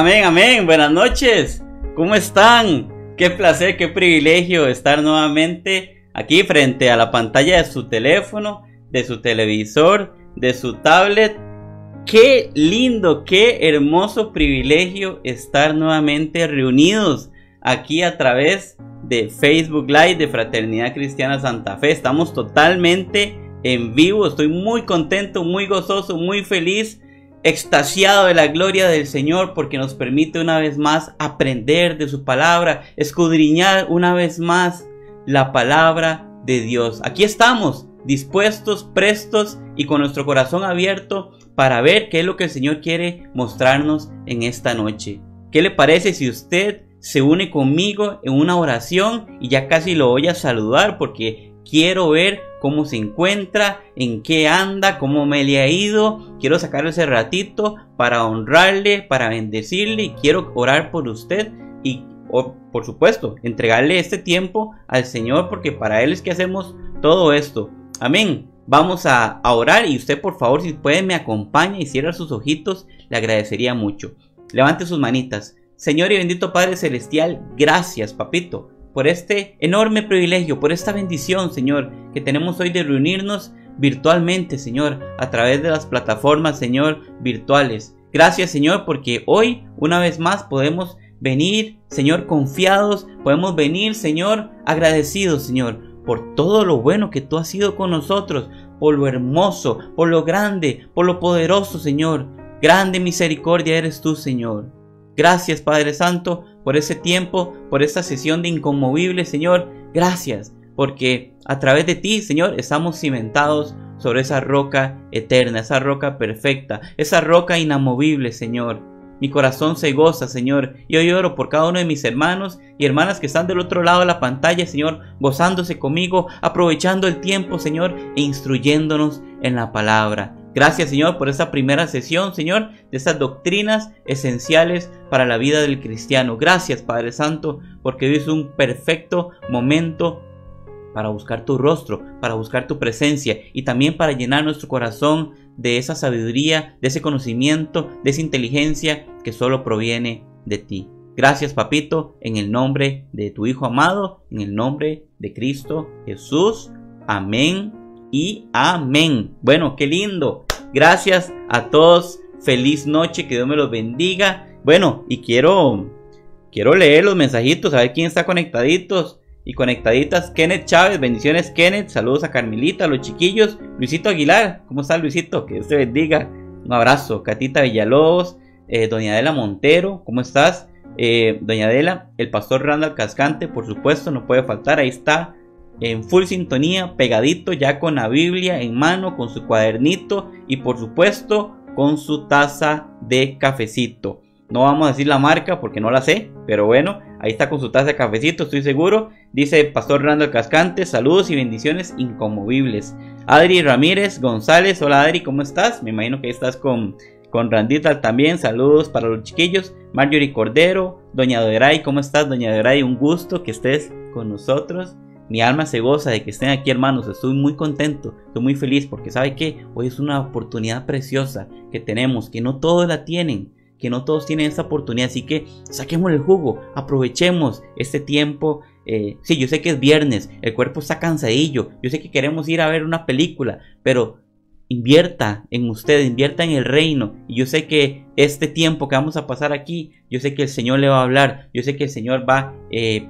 Amén, amén. Buenas noches. ¿Cómo están? Qué placer, qué privilegio estar nuevamente aquí frente a la pantalla de su teléfono, de su televisor, de su tablet. Qué lindo, qué hermoso privilegio estar nuevamente reunidos aquí a través de Facebook Live de Fraternidad Cristiana Santa Fe. Estamos totalmente en vivo. Estoy muy contento, muy gozoso, muy feliz, extasiado de la gloria del Señor, porque nos permite una vez más aprender de su palabra, escudriñar una vez más la palabra de Dios. Aquí estamos, dispuestos, prestos y con nuestro corazón abierto para ver qué es lo que el Señor quiere mostrarnos en esta noche. ¿Qué le parece si usted se une conmigo en una oración? Y ya casi lo voy a saludar porque quiero ver cómo se encuentra, en qué anda, cómo me le ha ido. Quiero sacarle ese ratito para honrarle, para bendecirle, y quiero orar por usted y, por supuesto, entregarle este tiempo al Señor, porque para Él es que hacemos todo esto. Amén. Vamos a orar, y usted, por favor, si puede, me acompaña y cierra sus ojitos, le agradecería mucho. Levante sus manitas. Señor y bendito Padre Celestial, gracias, papito, por este enorme privilegio, por esta bendición, Señor, que tenemos hoy de reunirnos virtualmente, Señor, a través de las plataformas, Señor, virtuales. Gracias, Señor, porque hoy, una vez más, podemos venir, Señor, confiados, podemos venir, Señor, agradecidos, Señor, por todo lo bueno que tú has sido con nosotros, por lo hermoso, por lo grande, por lo poderoso, Señor. Grande misericordia eres tú, Señor. Gracias, Padre Santo, por ese tiempo, por esta sesión de Inconmovible, Señor. Gracias, porque a través de ti, Señor, estamos cimentados sobre esa roca eterna, esa roca perfecta, esa roca inamovible, Señor. Mi corazón se goza, Señor, y hoy oro por cada uno de mis hermanos y hermanas que están del otro lado de la pantalla, Señor, gozándose conmigo, aprovechando el tiempo, Señor, e instruyéndonos en la palabra. Gracias, Señor, por esta primera sesión, Señor, de estas doctrinas esenciales para la vida del cristiano. Gracias, Padre Santo, porque hoy es un perfecto momento para buscar tu rostro, para buscar tu presencia y también para llenar nuestro corazón de esa sabiduría, de ese conocimiento, de esa inteligencia que solo proviene de ti. Gracias, papito, en el nombre de tu Hijo amado, en el nombre de Cristo Jesús. Amén y amén. Bueno, qué lindo. Gracias a todos. Feliz noche, que Dios me los bendiga. Bueno, y quiero leer los mensajitos, a ver quién está conectaditos y conectaditas. Kenneth Chávez, bendiciones, Kenneth. Saludos a Carmelita, a los chiquillos. Luisito Aguilar, ¿cómo está, Luisito? Que Dios te bendiga. Un abrazo. Catita Villalobos, doña Adela Montero, ¿cómo estás? Doña Adela, el pastor Randall Cascante, por supuesto, no puede faltar. Ahí está, en full sintonía, pegadito, ya con la Biblia en mano, con su cuadernito y por supuesto con su taza de cafecito. No vamos a decir la marca porque no la sé, pero bueno, ahí está con su taza de cafecito, estoy seguro. Dice Pastor Randall Cascante, saludos y bendiciones inconmovibles. Adri Ramírez González, hola Adri, ¿cómo estás? Me imagino que ahí estás con Randita también, saludos para los chiquillos. Marjorie Cordero, doña Doray, ¿cómo estás, doña Doray? Un gusto que estés con nosotros. Mi alma se goza de que estén aquí, hermanos. Estoy muy contento, estoy muy feliz porque ¿sabe qué? Hoy es una oportunidad preciosa que tenemos, que no todos la tienen, que no todos tienen esta oportunidad. Así que saquemos el jugo, aprovechemos este tiempo. Sí, yo sé que es viernes, el cuerpo está cansadillo, yo sé que queremos ir a ver una película, pero invierta en usted, invierta en el reino. Y yo sé que este tiempo que vamos a pasar aquí, yo sé que el Señor le va a hablar, yo sé que el Señor va a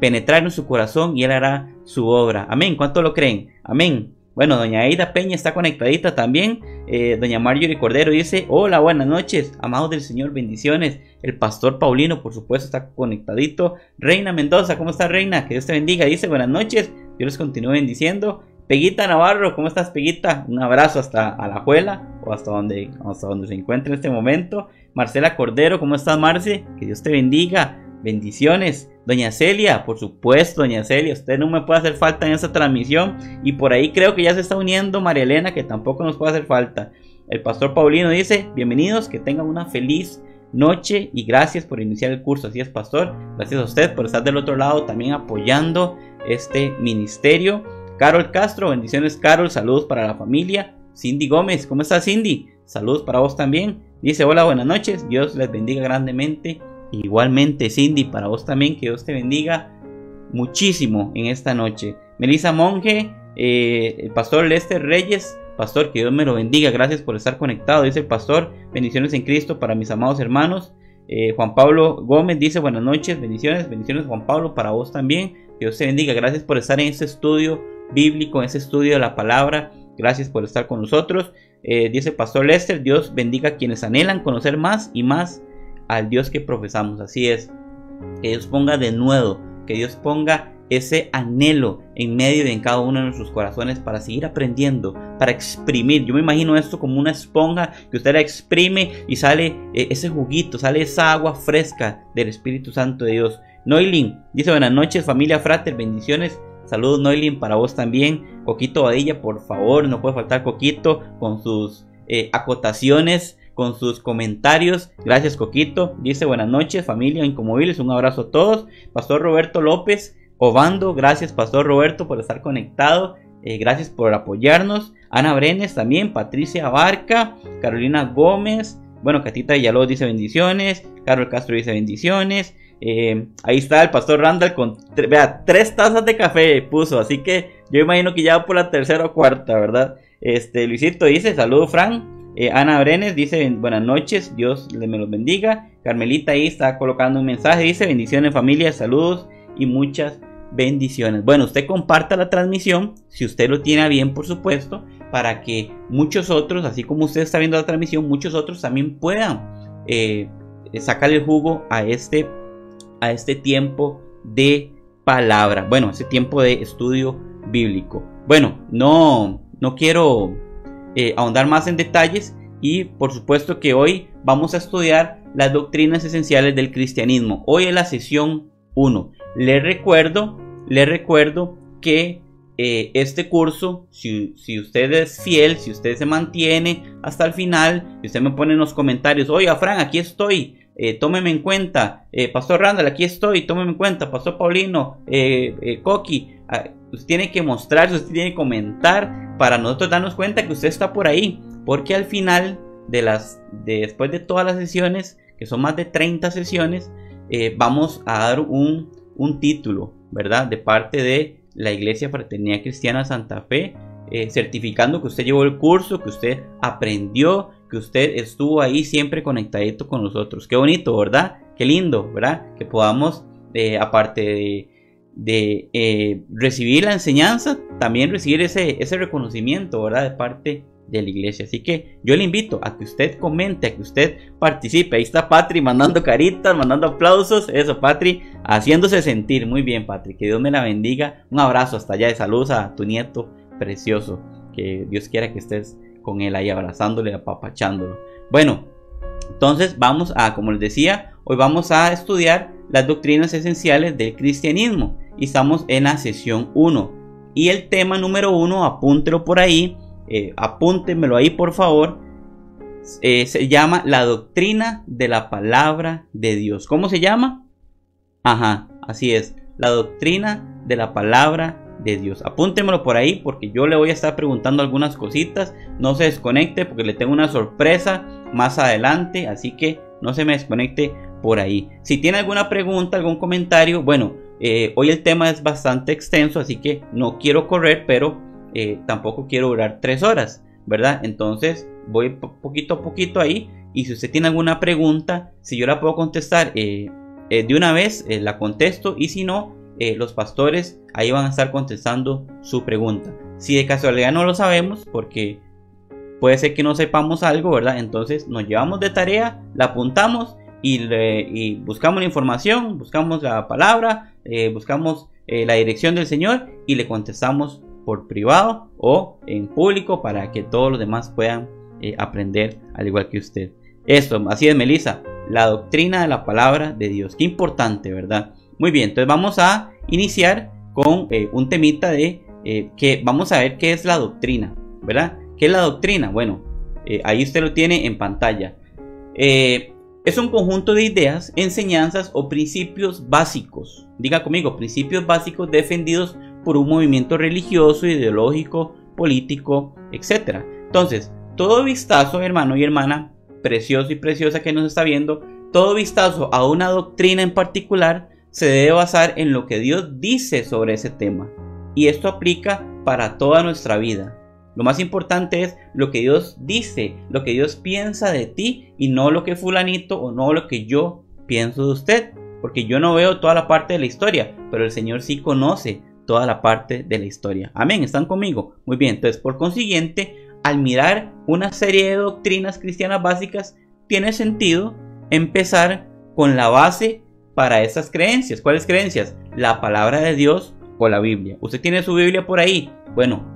penetrar en su corazón y Él hará su obra. Amén. ¿Cuánto lo creen? Amén. Bueno, doña Aida Peña está conectadita también. Doña Marjorie Cordero dice, hola, buenas noches, amados del Señor, bendiciones. El pastor Paulino, por supuesto, está conectadito. Reina Mendoza, ¿cómo está, Reina? Que Dios te bendiga. Dice, buenas noches, Dios les continúe bendiciendo. Peguita Navarro, ¿cómo estás, Peguita? Un abrazo hasta Alajuela o hasta donde se encuentre en este momento. Marcela Cordero, ¿cómo estás, Marce? Que Dios te bendiga. Bendiciones. Doña Celia, por supuesto, doña Celia, usted no me puede hacer falta en esta transmisión. Y por ahí creo que ya se está uniendo María Elena, que tampoco nos puede hacer falta. El pastor Paulino dice, bienvenidos, que tengan una feliz noche y gracias por iniciar el curso. Así es, pastor. Gracias a usted por estar del otro lado también apoyando este ministerio. Carol Castro, bendiciones, Carol, saludos para la familia. Cindy Gómez, ¿cómo estás, Cindy? Saludos para vos también. Dice, hola, buenas noches, Dios les bendiga grandemente Igualmente, Cindy, para vos también, que Dios te bendiga muchísimo en esta noche. Melissa Monge, el pastor Lester Reyes, pastor, que Dios me lo bendiga, gracias por estar conectado, dice el pastor, bendiciones en Cristo para mis amados hermanos. Juan Pablo Gómez dice buenas noches, bendiciones Juan Pablo, para vos también, que Dios te bendiga, gracias por estar en este estudio bíblico, en este estudio de la palabra, gracias por estar con nosotros. Dice el pastor Lester, Dios bendiga a quienes anhelan conocer más y más al Dios que profesamos. Así es, que Dios ponga de nuevo, que Dios ponga ese anhelo en medio de en cada uno de nuestros corazones para seguir aprendiendo, para exprimir. Yo me imagino esto como una esponja que usted la exprime y sale ese juguito, sale esa agua fresca del Espíritu Santo de Dios. Noilin dice buenas noches familia Frater, bendiciones. Saludos Noilin para vos también. Coquito Badilla, por favor, no puede faltar Coquito con sus acotaciones, con sus comentarios. Gracias Coquito. Dice buenas noches familia Incomovibles, un abrazo a todos. Pastor Roberto López Obando, gracias Pastor Roberto por estar conectado. Gracias por apoyarnos. Ana Brenes también, Patricia Abarca, Carolina Gómez, bueno, Catita Villalobos dice bendiciones, Carol Castro dice bendiciones. Ahí está el Pastor Randall con 3 tazas de café puso, así que yo imagino que ya va por la tercera o cuarta, ¿verdad? Luisito dice saludos Fran. Ana Brenes dice buenas noches, Dios me los bendiga. Carmelita ahí está colocando un mensaje, dice bendiciones familia, saludos y muchas bendiciones. Bueno, usted comparta la transmisión si usted lo tiene a bien, por supuesto, para que muchos otros, así como usted está viendo la transmisión, muchos otros también puedan sacarle el jugo a este tiempo de palabra, bueno, ese tiempo de estudio bíblico. Bueno, no quiero ahondar más en detalles, y por supuesto que hoy vamos a estudiar las doctrinas esenciales del cristianismo. Hoy es la sesión 1. Les recuerdo que este curso, si usted es fiel, si usted se mantiene hasta el final, si usted me pone en los comentarios, oiga Fran, aquí estoy, tómeme en cuenta, Pastor Randall, aquí estoy, tómeme en cuenta, Pastor Paulino, Coqui, usted tiene que mostrarse, usted tiene que comentar para nosotros darnos cuenta que usted está por ahí, porque al final después de todas las sesiones, que son más de 30 sesiones, vamos a dar un título, ¿verdad? De parte de la Iglesia Fraternidad Cristiana Santa Fe, certificando que usted llevó el curso, que usted aprendió, que usted estuvo ahí siempre conectadito con nosotros. Qué bonito, ¿verdad? Qué lindo, ¿verdad? Que podamos, aparte de recibir la enseñanza, también recibir ese reconocimiento, ¿verdad? De parte de la iglesia. Así que yo le invito a que usted comente, a que usted participe. Ahí está Patri mandando caritas, mandando aplausos. Eso, Patri, haciéndose sentir. Muy bien, Patri, que Dios me la bendiga. Un abrazo hasta allá, de saludos a tu nieto precioso, que Dios quiera que estés con él ahí abrazándole, apapachándolo. Bueno, entonces vamos a, como les decía, hoy vamos a estudiar las doctrinas esenciales del cristianismo, y estamos en la sesión 1, y el tema número 1, apúntelo por ahí, apúntenmelo ahí por favor, se llama la doctrina de la palabra de Dios. ¿Cómo se llama? Ajá, así es, la doctrina de la palabra de Dios. Apúntenmelo por ahí, porque yo le voy a estar preguntando algunas cositas. No se desconecte, porque le tengo una sorpresa más adelante, así que no se me desconecte por ahí. Si tiene alguna pregunta, algún comentario, bueno, hoy el tema es bastante extenso, así que no quiero correr, pero tampoco quiero durar 3 horas, ¿verdad? Entonces voy poquito a poquito ahí, y si usted tiene alguna pregunta, si yo la puedo contestar de una vez, la contesto, y si no, los pastores ahí van a estar contestando su pregunta. Si de casualidad no lo sabemos, porque puede ser que no sepamos algo, ¿verdad? Entonces nos llevamos de tarea, la apuntamos y buscamos la información, buscamos la palabra, buscamos la dirección del Señor, y le contestamos por privado o en público, para que todos los demás puedan aprender al igual que usted. Esto, así es, Melissa, la doctrina de la palabra de Dios. Qué importante, ¿verdad? Muy bien, entonces vamos a iniciar con un temita de que vamos a ver qué es la doctrina, ¿verdad? ¿Qué es la doctrina? Bueno, ahí usted lo tiene en pantalla. Es un conjunto de ideas, enseñanzas o principios básicos. Diga conmigo, principios básicos defendidos por un movimiento religioso, ideológico, político, etc. Entonces, todo vistazo, hermano y hermana, precioso y preciosa que nos está viendo, todo vistazo a una doctrina en particular se debe basar en lo que Dios dice sobre ese tema. Y esto aplica para toda nuestra vida. Lo más importante es lo que Dios dice, lo que Dios piensa de ti y no lo que fulanito o no lo que yo pienso de usted. Porque yo no veo toda la parte de la historia, pero el Señor sí conoce toda la parte de la historia. Amén, ¿están conmigo? Muy bien, entonces por consiguiente, al mirar una serie de doctrinas cristianas básicas, tiene sentido empezar con la base para esas creencias. ¿Cuáles creencias? La palabra de Dios o la Biblia. ¿Usted tiene su Biblia por ahí? Bueno,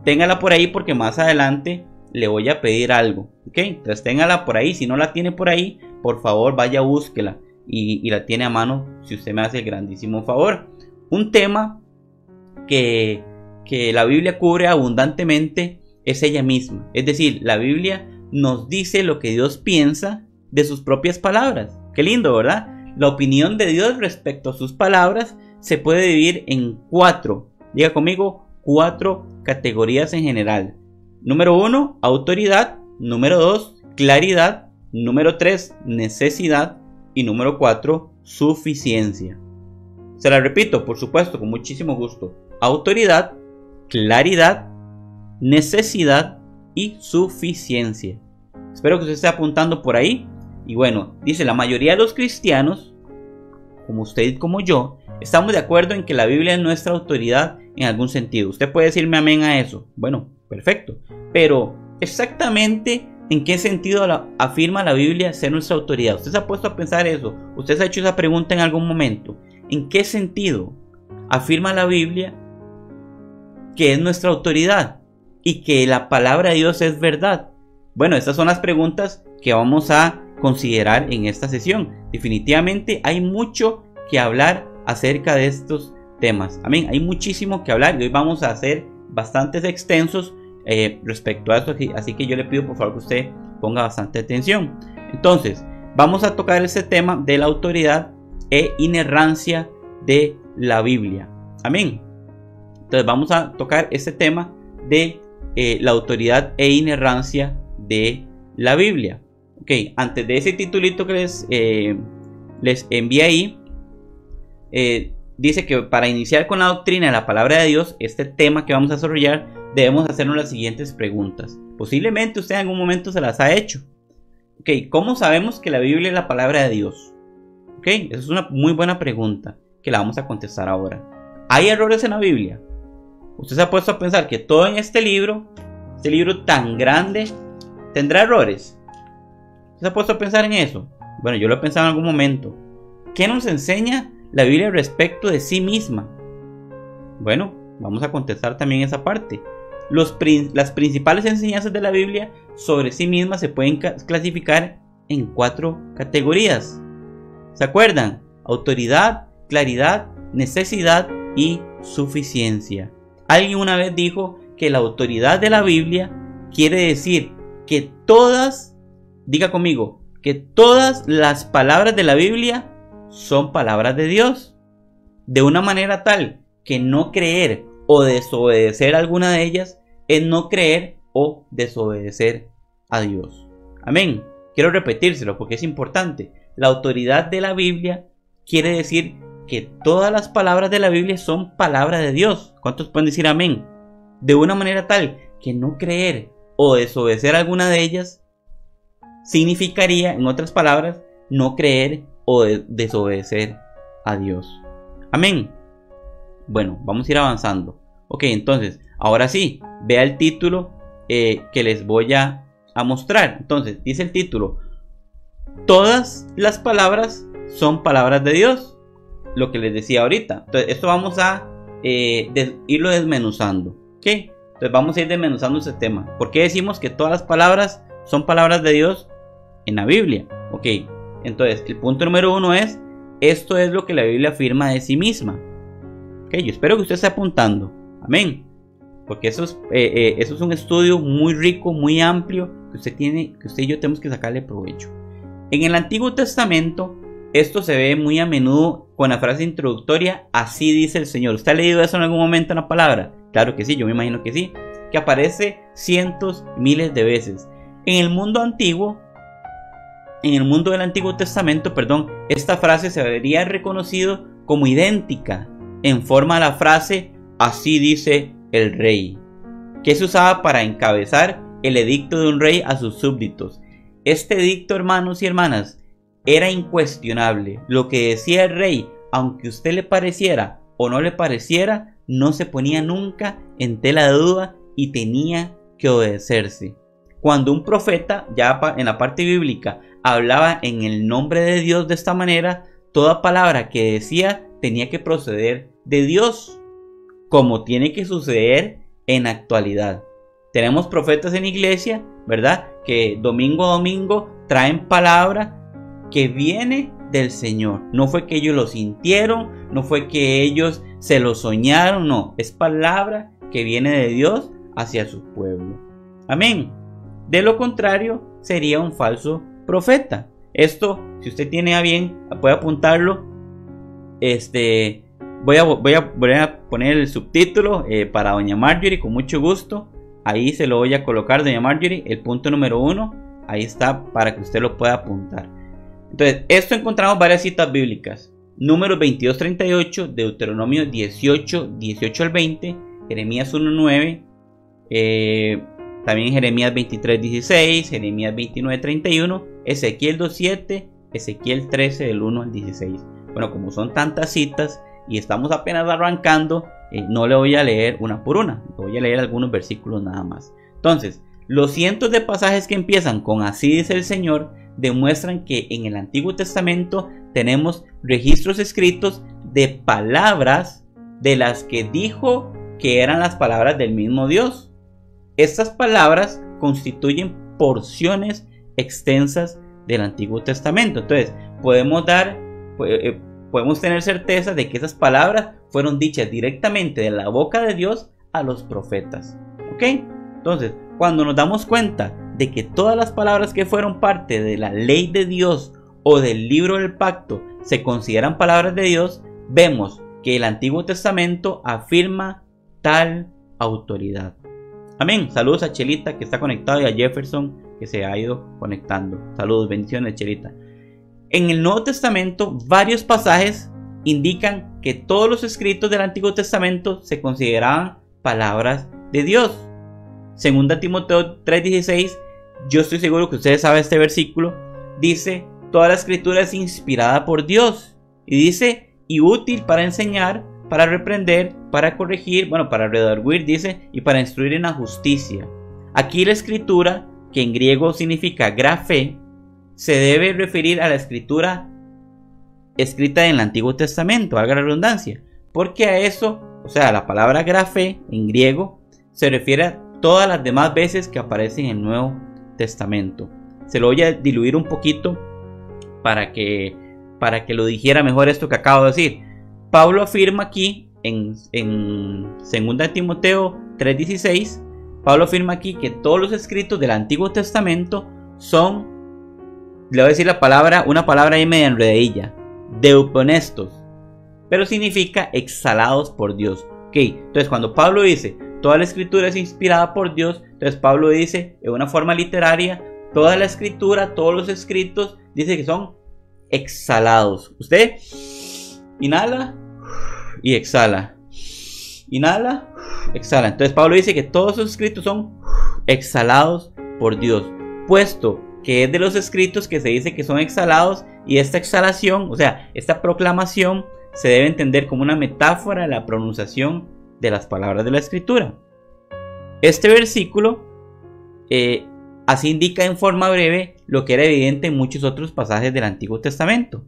téngala por ahí porque más adelante le voy a pedir algo. ¿Ok? Entonces téngala por ahí. Si no la tiene por ahí, por favor vaya, búsquela y la tiene a mano si usted me hace el grandísimo favor. Un tema que la Biblia cubre abundantemente es ella misma. Es decir, la Biblia nos dice lo que Dios piensa de sus propias palabras. Qué lindo, ¿verdad? La opinión de Dios respecto a sus palabras se puede dividir en 4. Diga conmigo, 4 categorías en general. Número 1, autoridad. Número 2, claridad. Número 3, necesidad. Y número 4, suficiencia. Se la repito, por supuesto, con muchísimo gusto. Autoridad, claridad, necesidad y suficiencia. Espero que usted esté apuntando por ahí. Y bueno, dice, la mayoría de los cristianos, como usted y como yo, estamos de acuerdo en que la Biblia es nuestra autoridad en algún sentido. Usted puede decirme amén a eso. Bueno, perfecto. Pero exactamente en qué sentido afirma la Biblia ser nuestra autoridad. ¿Usted se ha puesto a pensar eso? ¿Usted se ha hecho esa pregunta en algún momento? ¿En qué sentido afirma la Biblia que es nuestra autoridad y que la palabra de Dios es verdad? Bueno, estas son las preguntas que vamos a considerar en esta sesión. Definitivamente hay mucho que hablar acerca de estos temas. Amén, hay muchísimo que hablar y hoy vamos a hacer bastantes extensos respecto a esto, así que yo le pido por favor que usted ponga bastante atención. Entonces, vamos a tocar este tema de la autoridad e inerrancia de la Biblia. Amén. Entonces vamos a tocar este tema de la autoridad e inerrancia de la Biblia. Ok, antes de ese titulito que les envié ahí, dice que para iniciar con la doctrina de la palabra de Dios, este tema que vamos a desarrollar, debemos hacernos las siguientes preguntas. Posiblemente usted en algún momento se las ha hecho. Ok, ¿cómo sabemos que la Biblia es la palabra de Dios? Ok, esa es una muy buena pregunta que la vamos a contestar ahora. ¿Hay errores en la Biblia? ¿Usted se ha puesto a pensar que todo en este libro tan grande, tendrá errores? ¿Usted se ha puesto a pensar en eso? Bueno, yo lo he pensado en algún momento. ¿Qué nos enseña la Biblia respecto de sí misma? Bueno, vamos a contestar también esa parte. Las principales enseñanzas de la Biblia sobre sí misma se pueden clasificar en 4 categorías. ¿Se acuerdan? Autoridad, claridad, necesidad y suficiencia. Alguien una vez dijo que la autoridad de la Biblia quiere decir que todas, diga conmigo, que todas las palabras de la Biblia son palabras de Dios. De una manera tal que no creer o desobedecer alguna de ellas es no creer o desobedecer a Dios. Amén. Quiero repetírselo porque es importante. La autoridad de la Biblia quiere decir que todas las palabras de la Biblia son palabras de Dios. ¿Cuántos pueden decir amén? De una manera tal que no creer o desobedecer alguna de ellas significaría, en otras palabras, no creer o desobedecer a Dios. Amén. Bueno, vamos a ir avanzando. Ok, entonces, ahora sí, vea el título que les voy a mostrar. Entonces, dice el título: todas las palabras son palabras de Dios. Lo que les decía ahorita. Entonces, esto vamos a irlo desmenuzando. ¿Ok? Entonces, vamos a ir desmenuzando este tema. ¿Por qué decimos que todas las palabras son palabras de Dios en la Biblia? Ok, entonces, el punto número 1 es: esto es lo que la Biblia afirma de sí misma. Ok, yo espero que usted esté apuntando. Amén. Porque eso es un estudio muy rico, muy amplio, que usted y yo tenemos que sacarle provecho. En el Antiguo Testamento, esto se ve muy a menudo con la frase introductoria: así dice el Señor. ¿Usted ha leído eso en algún momento en la palabra? Claro que sí, yo me imagino que sí. Que aparece cientos, miles de veces. En el mundo antiguo, en el mundo del Antiguo Testamento, esta frase se habría reconocido como idéntica en forma de la frase "así dice el rey", que se usaba para encabezar el edicto de un rey a sus súbditos. Este edicto, hermanos y hermanas, era incuestionable. Lo que decía el rey, aunque a usted le pareciera o no le pareciera, no se ponía nunca en tela de duda y tenía que obedecerse. Cuando un profeta, ya en la parte bíblica, hablaba en el nombre de Dios de esta manera, toda palabra que decía tenía que proceder de Dios, como tiene que suceder en la actualidad. Tenemos profetas en iglesia, ¿verdad?, que domingo a domingo traen palabra que viene del Señor. No fue que ellos lo sintieron, no fue que ellos se lo soñaron, no, es palabra que viene de Dios hacia su pueblo. Amén. De lo contrario, sería un falso profeta. Esto, si usted tiene a bien, puede apuntarlo. Voy a poner el subtítulo para doña Marjorie con mucho gusto. Ahí se lo voy a colocar, doña Marjorie, el punto número 1. Ahí está para que usted lo pueda apuntar. Entonces, esto encontramos varias citas bíblicas. Números 22:38, Deuteronomio 18 al 20, Jeremías 1:9, también Jeremías 23:16, Jeremías 29:31, Ezequiel 2:7, Ezequiel 13 del 1 al 16. Bueno, como son tantas citas y estamos apenas arrancando, no le voy a leer una por una, le voy a leer algunos versículos nada más. Entonces, los cientos de pasajes que empiezan con "así dice el Señor" demuestran que en el Antiguo Testamento tenemos registros escritos de palabras de las que dijo que eran las palabras del mismo Dios. Estas palabras constituyen porciones extensas del Antiguo Testamento. Entonces, podemos tener certeza de que esas palabras fueron dichas directamente de la boca de Dios a los profetas. ¿Ok? Entonces, cuando nos damos cuenta de que todas las palabras que fueron parte de la ley de Dios o del libro del pacto se consideran palabras de Dios, vemos que el Antiguo Testamento afirma tal autoridad. Amén. Saludos a Chelita que está conectado y a Jefferson que se ha ido conectando. Saludos, bendiciones, Chelita. En el Nuevo Testamento, varios pasajes indican que todos los escritos del Antiguo Testamento se consideraban palabras de Dios. Segunda Timoteo 3:16, yo estoy seguro que ustedes saben este versículo, dice: toda la escritura es inspirada por Dios, y dice, y útil para enseñar, para reprender, para corregir, para redarguir, dice, y para instruir en la justicia. Aquí la escritura, que en griego significa grafé, se debe referir a la escritura escrita en el Antiguo Testamento, haga la redundancia, porque a eso, la palabra grafé en griego se refiere a todas las demás veces que aparece en el Nuevo Testamento. Se lo voy a diluir un poquito para que lo dijera mejor esto que acabo de decir. Pablo afirma aquí en 2 Timoteo 3:16, Pablo afirma aquí que todos los escritos del Antiguo Testamento son, le voy a decir una palabra ahí media enredadilla, deuponestos, pero significa exhalados por Dios. Entonces cuando Pablo dice toda la escritura es inspirada por Dios, entonces Pablo dice en una forma literaria, toda la escritura, todos los escritos, dice que son exhalados. Usted inhala y exhala, inhala, exhala. Entonces Pablo dice que todos los escritos son exhalados por Dios, puesto que es de los escritos que se dice que son exhalados, y esta exhalación, esta proclamación, se debe entender como una metáfora de la pronunciación de las palabras de la escritura. Este versículo así indica en forma breve lo que era evidente en muchos otros pasajes del Antiguo Testamento.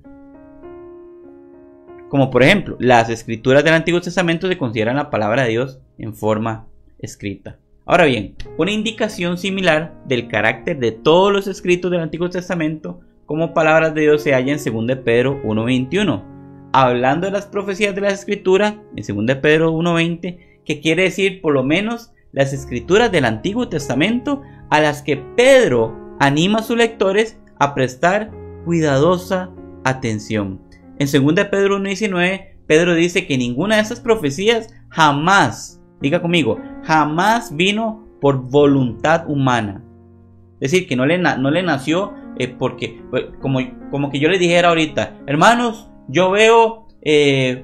Como por ejemplo, las escrituras del Antiguo Testamento se consideran la palabra de Dios en forma escrita. Ahora bien, una indicación similar del carácter de todos los escritos del Antiguo Testamento como palabras de Dios se halla en 2 Pedro 1:21. Hablando de las profecías de la escritura, en 2 Pedro 1:20, que quiere decir por lo menos las escrituras del Antiguo Testamento a las que Pedro anima a sus lectores a prestar cuidadosa atención. En 2 Pedro 1:19, Pedro dice que ninguna de esas profecías jamás, diga conmigo, jamás vino por voluntad humana. Es decir, que no le nació porque como que yo les dijera ahorita, hermanos, yo veo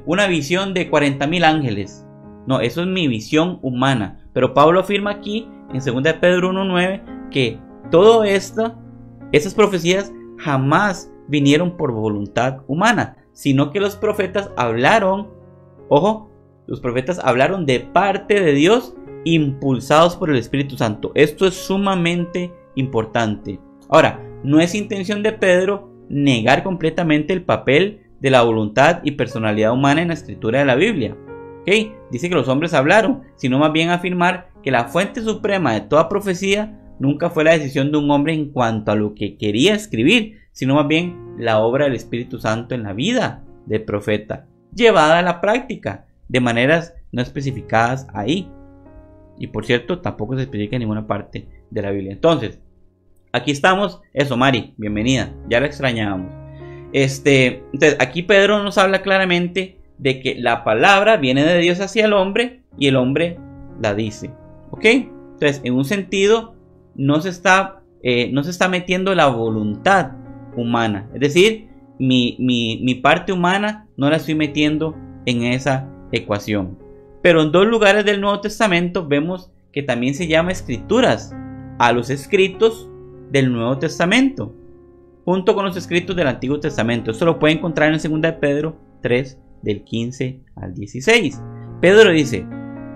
una visión de 40,000 ángeles. No, eso es mi visión humana. Pero Pablo afirma aquí en 2 de Pedro 1:9 que todo esas profecías jamás vinieron por voluntad humana, sino que los profetas hablaron, ojo, los profetas hablaron de parte de Dios, impulsados por el Espíritu Santo. Esto es sumamente importante. Ahora, no es intención de Pedro negar completamente el papel de la voluntad y personalidad humana en la escritura de la Biblia. ¿Okay? Dice que los hombres hablaron, sino más bien afirmar que la fuente suprema de toda profecía nunca fue la decisión de un hombre en cuanto a lo que quería escribir, sino más bien la obra del Espíritu Santo en la vida del profeta, llevada a la práctica de maneras no especificadas ahí. Y por cierto, tampoco se especifica en ninguna parte de la Biblia. Entonces, aquí estamos. Eso, Mari, bienvenida. Ya la extrañábamos. Entonces, aquí Pedro nos habla claramente de que la palabra viene de Dios hacia el hombre y el hombre la dice. ¿Ok? Entonces, en un sentido, no se está metiendo la voluntad humana. Es decir, mi parte humana no la estoy metiendo en esa ecuación. Pero en 2 lugares del Nuevo Testamento vemos que también se llama escrituras a los escritos del Nuevo Testamento, junto con los escritos del Antiguo Testamento. Esto lo puede encontrar en 2 de Pedro 3, del 15 al 16. Pedro dice: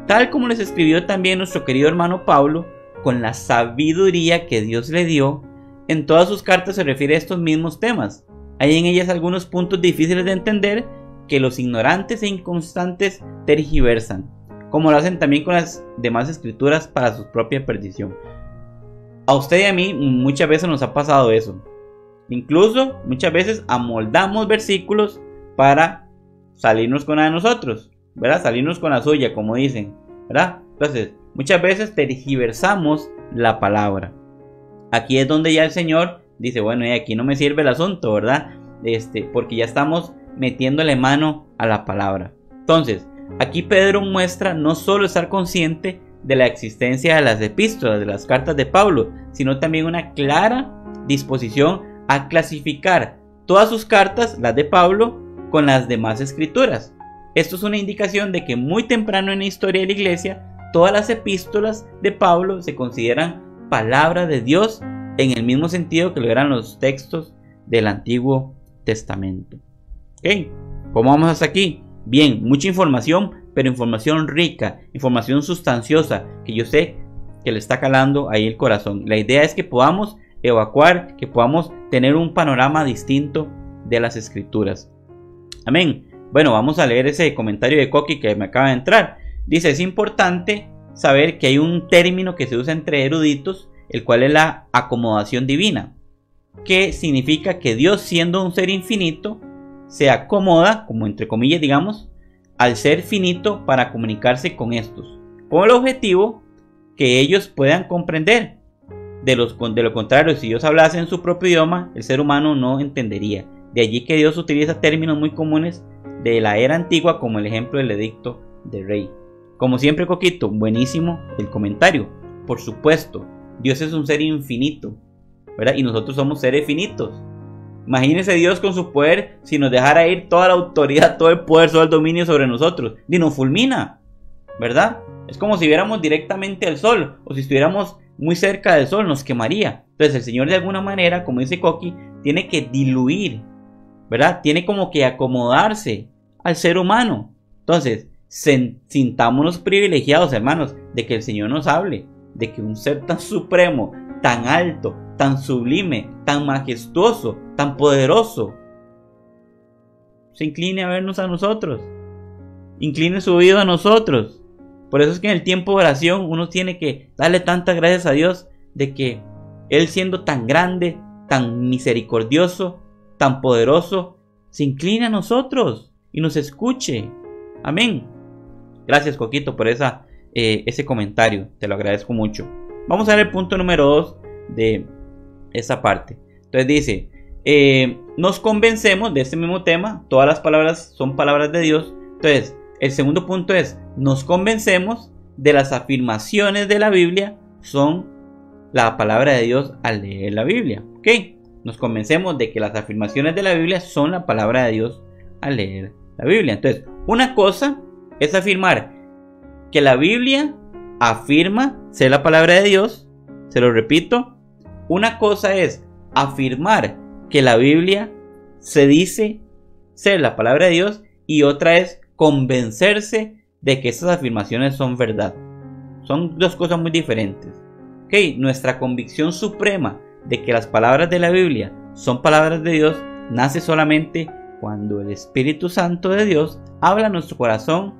tal como les escribió también nuestro querido hermano Pablo, con la sabiduría que Dios le dio, en todas sus cartas se refiere a estos mismos temas. Hay en ellas algunos puntos difíciles de entender que los ignorantes e inconstantes tergiversan, como lo hacen también con las demás escrituras para su propia perdición. A usted y a mí muchas veces nos ha pasado eso. Incluso muchas veces amoldamos versículos para salirnos con la de nosotros, ¿verdad? Salirnos con la suya, como dicen, ¿verdad? Entonces, muchas veces tergiversamos la palabra. Aquí es donde ya el Señor dice, bueno, aquí no me sirve el asunto, ¿verdad? Porque ya estamos metiéndole mano a la palabra. Entonces, aquí Pedro muestra no solo estar consciente de la existencia de las epístolas, de las cartas de Pablo, sino también una clara disposición a clasificar todas sus cartas, las de Pablo, con las demás escrituras. Esto es una indicación de que muy temprano en la historia de la iglesia, todas las epístolas de Pablo se consideran palabra de Dios en el mismo sentido que lo eran los textos del Antiguo Testamento. ¿Ok? ¿Cómo vamos hasta aquí? Bien, mucha información, pero información rica, información sustanciosa, que yo sé que le está calando ahí el corazón. La idea es que podamos evacuar, que podamos tener un panorama distinto de las escrituras. Amén. Bueno, vamos a leer ese comentario de Coqui que me acaba de entrar. Dice: es importante saber que hay un término que se usa entre eruditos, el cual es la acomodación divina, que significa que Dios, siendo un ser infinito, se acomoda, como entre comillas digamos, al ser finito para comunicarse con estos, con el objetivo que ellos puedan comprender. De lo contrario, si Dios hablase en su propio idioma, el ser humano no entendería. De allí que Dios utiliza términos muy comunes de la era antigua, como el ejemplo del edicto de rey. Como siempre, Coquito, buenísimo el comentario. Por supuesto, Dios es un ser infinito, ¿verdad? Y nosotros somos seres finitos. Imagínese Dios con su poder, si nos dejara ir toda la autoridad, todo el poder, todo el dominio sobre nosotros, y nos fulmina, ¿verdad? Es como si viéramos directamente al sol, o si estuviéramos muy cerca del sol, nos quemaría. Entonces el Señor, de alguna manera, como dice Coqui, tiene que diluir, ¿verdad? Tiene como que acomodarse al ser humano. Entonces, sintámonos privilegiados, hermanos, de que el Señor nos hable, de que un ser tan supremo, tan alto, tan sublime, tan majestuoso, tan poderoso, se incline a vernos a nosotros, incline su oído a nosotros. Por eso es que en el tiempo de oración uno tiene que darle tantas gracias a Dios de que Él, siendo tan grande, tan misericordioso, tan poderoso, se incline a nosotros y nos escuche. Amén. Gracias, Coquito, por ese comentario, te lo agradezco mucho. Vamos a ver el punto número 2 de esa parte. Entonces dice, nos convencemos de este mismo tema, todas las palabras son palabras de Dios. Entonces, el segundo punto es, nos convencemos de las afirmaciones de la Biblia son la palabra de Dios al leer la Biblia. ¿Ok? nos convencemos de que las afirmaciones de la Biblia son la palabra de Dios al leer la Biblia. Entonces, una cosa es afirmar que la Biblia afirma ser la palabra de Dios. Se lo repito, una cosa es afirmar que la Biblia se dice ser la palabra de Dios, y otra es convencerse de que esas afirmaciones son verdad. Son dos cosas muy diferentes. Nuestra convicción suprema de que las palabras de la Biblia son palabras de Dios nace solamente cuando el Espíritu Santo de Dios habla a nuestro corazón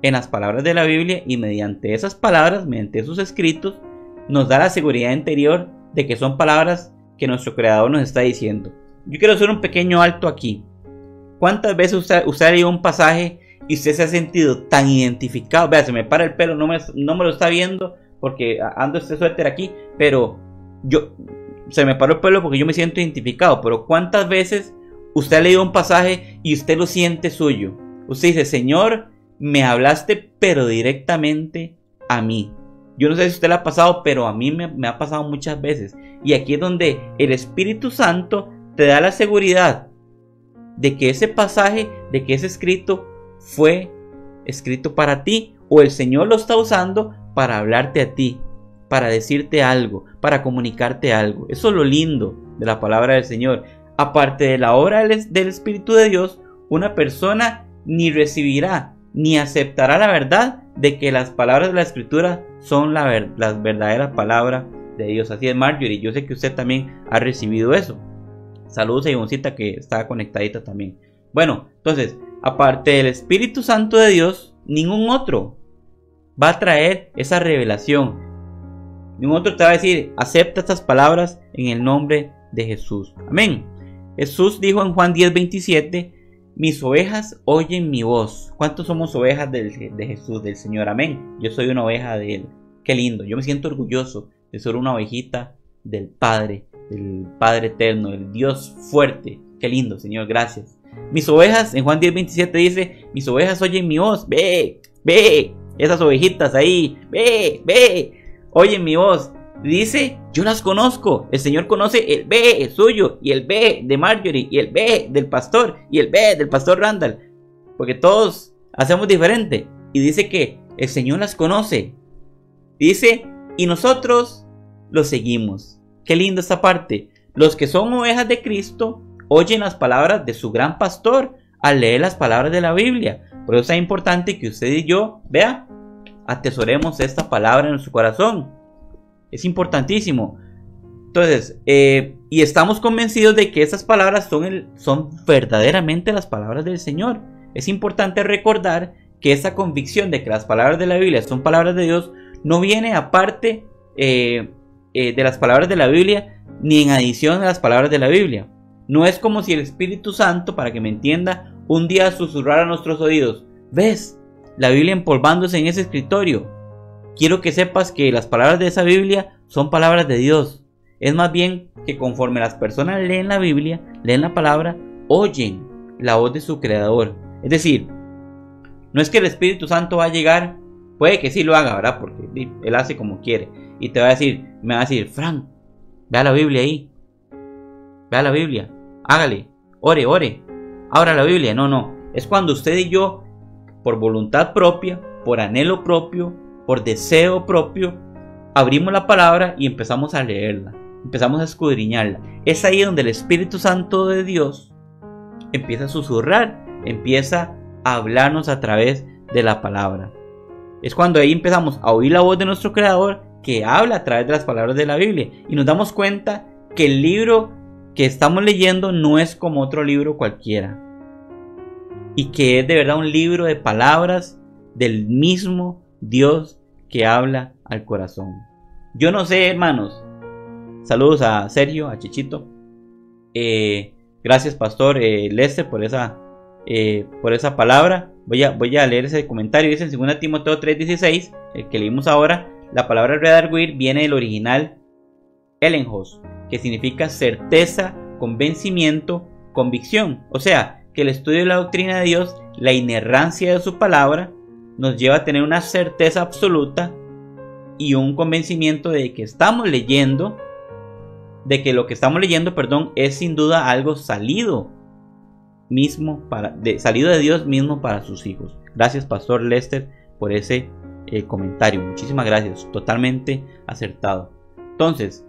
en las palabras de la Biblia, y mediante esas palabras, mediante esos escritos, nos da la seguridad interior de que son palabras que nuestro Creador nos está diciendo. Yo quiero hacer un pequeño alto aquí. ¿Cuántas veces usted ha leído un pasaje y usted se ha sentido tan identificado? Vea, se me para el pelo, no me lo está viendo porque ando este suéter aquí, pero se me paró el pelo porque yo me siento identificado. Pero ¿cuántas veces usted ha leído un pasaje y usted lo siente suyo? Usted dice: Señor, me hablaste pero directamente a mí. Yo no sé si usted le ha pasado, pero a mí me ha pasado muchas veces. Y aquí es donde el Espíritu Santo te da la seguridad de que ese pasaje, de que ese escrito fue escrito para ti, o el Señor lo está usando para hablarte a ti, para decirte algo, para comunicarte algo. Eso es lo lindo de la palabra del Señor. Aparte de la obra del Espíritu de Dios, una persona ni recibirá ni aceptará la verdad de que las palabras de la Escritura son las verdaderas palabras de Dios. Así es, Marjorie, yo sé que usted también ha recibido eso. Saludos a Ivoncita, que está conectadita también. Bueno, entonces, aparte del Espíritu Santo de Dios, ningún otro va a traer esa revelación. Ningún otro te va a decir: acepta estas palabras en el nombre de Jesús. Amén. Jesús dijo en Juan 10:27: mis ovejas oyen mi voz. ¿Cuántos somos ovejas de Jesús, del Señor? Amén. Yo soy una oveja de Él. Qué lindo. Yo me siento orgulloso de ser una ovejita del Padre eterno, el Dios fuerte. Qué lindo, Señor, gracias. Mis ovejas, en Juan 10:27 dice: mis ovejas oyen mi voz. Ve, esas ovejitas ahí, ve, oyen mi voz. Dice: yo las conozco. El Señor conoce el B suyo, y el B de Marjorie, y el B del pastor, y el B del pastor Randall, porque todos hacemos diferente. Y dice que el Señor las conoce. Dice: y nosotros los seguimos. Qué lindo esta parte. Los que son ovejas de Cristo oyen las palabras de su gran pastor al leer las palabras de la Biblia. Por eso es importante que usted y yo, atesoremos esta palabra en nuestro corazón. Es importantísimo. Entonces, y estamos convencidos de que estas palabras son verdaderamente las palabras del Señor. Es importante recordar que esa convicción de que las palabras de la Biblia son palabras de Dios no viene aparte de las palabras de la Biblia, ni en adición a las palabras de la Biblia. No es como si el Espíritu Santo, para que me entienda, un día susurrara a nuestros oídos: ¿ves la Biblia empolvándose en ese escritorio? Quiero que sepas que las palabras de esa Biblia son palabras de Dios. Es más bien que conforme las personas leen la Biblia, leen la palabra, oyen la voz de su Creador. Es decir, no es que el Espíritu Santo va a llegar, puede que sí lo haga, ¿verdad? Porque Él hace como quiere. Y me va a decir: Frank, vea la Biblia ahí. Vea la Biblia. Hágale. Ore. Abra la Biblia. No. Es cuando usted y yo, por voluntad propia, por anhelo propio, por deseo propio, abrimos la palabra y empezamos a leerla. Empezamos a escudriñarla. Es ahí donde el Espíritu Santo de Dios empieza a susurrar, empieza a hablarnos a través de la palabra. Es cuando ahí empezamos a oír la voz de nuestro Creador, que habla a través de las palabras de la Biblia, y nos damos cuenta que el libro que estamos leyendo no es como otro libro cualquiera, y que es de verdad un libro de palabras del mismo Dios que habla al corazón. Yo no sé, hermanos. Saludos a Sergio, a Chichito. Gracias, pastor Lester, por esa palabra. Voy a leer ese comentario. Dice en 2 Timoteo 3:16, el que leímos ahora: la palabra redarguir viene del original elenjos, que significa certeza, convencimiento, convicción. O sea, que el estudio de la doctrina de Dios, la inerrancia de su palabra, nos lleva a tener una certeza absoluta y un convencimiento de que estamos leyendo de que lo que estamos leyendo, es sin duda algo salido de Dios mismo para sus hijos. Gracias, Pastor Lester, por ese comentario. Muchísimas gracias, totalmente acertado. Entonces,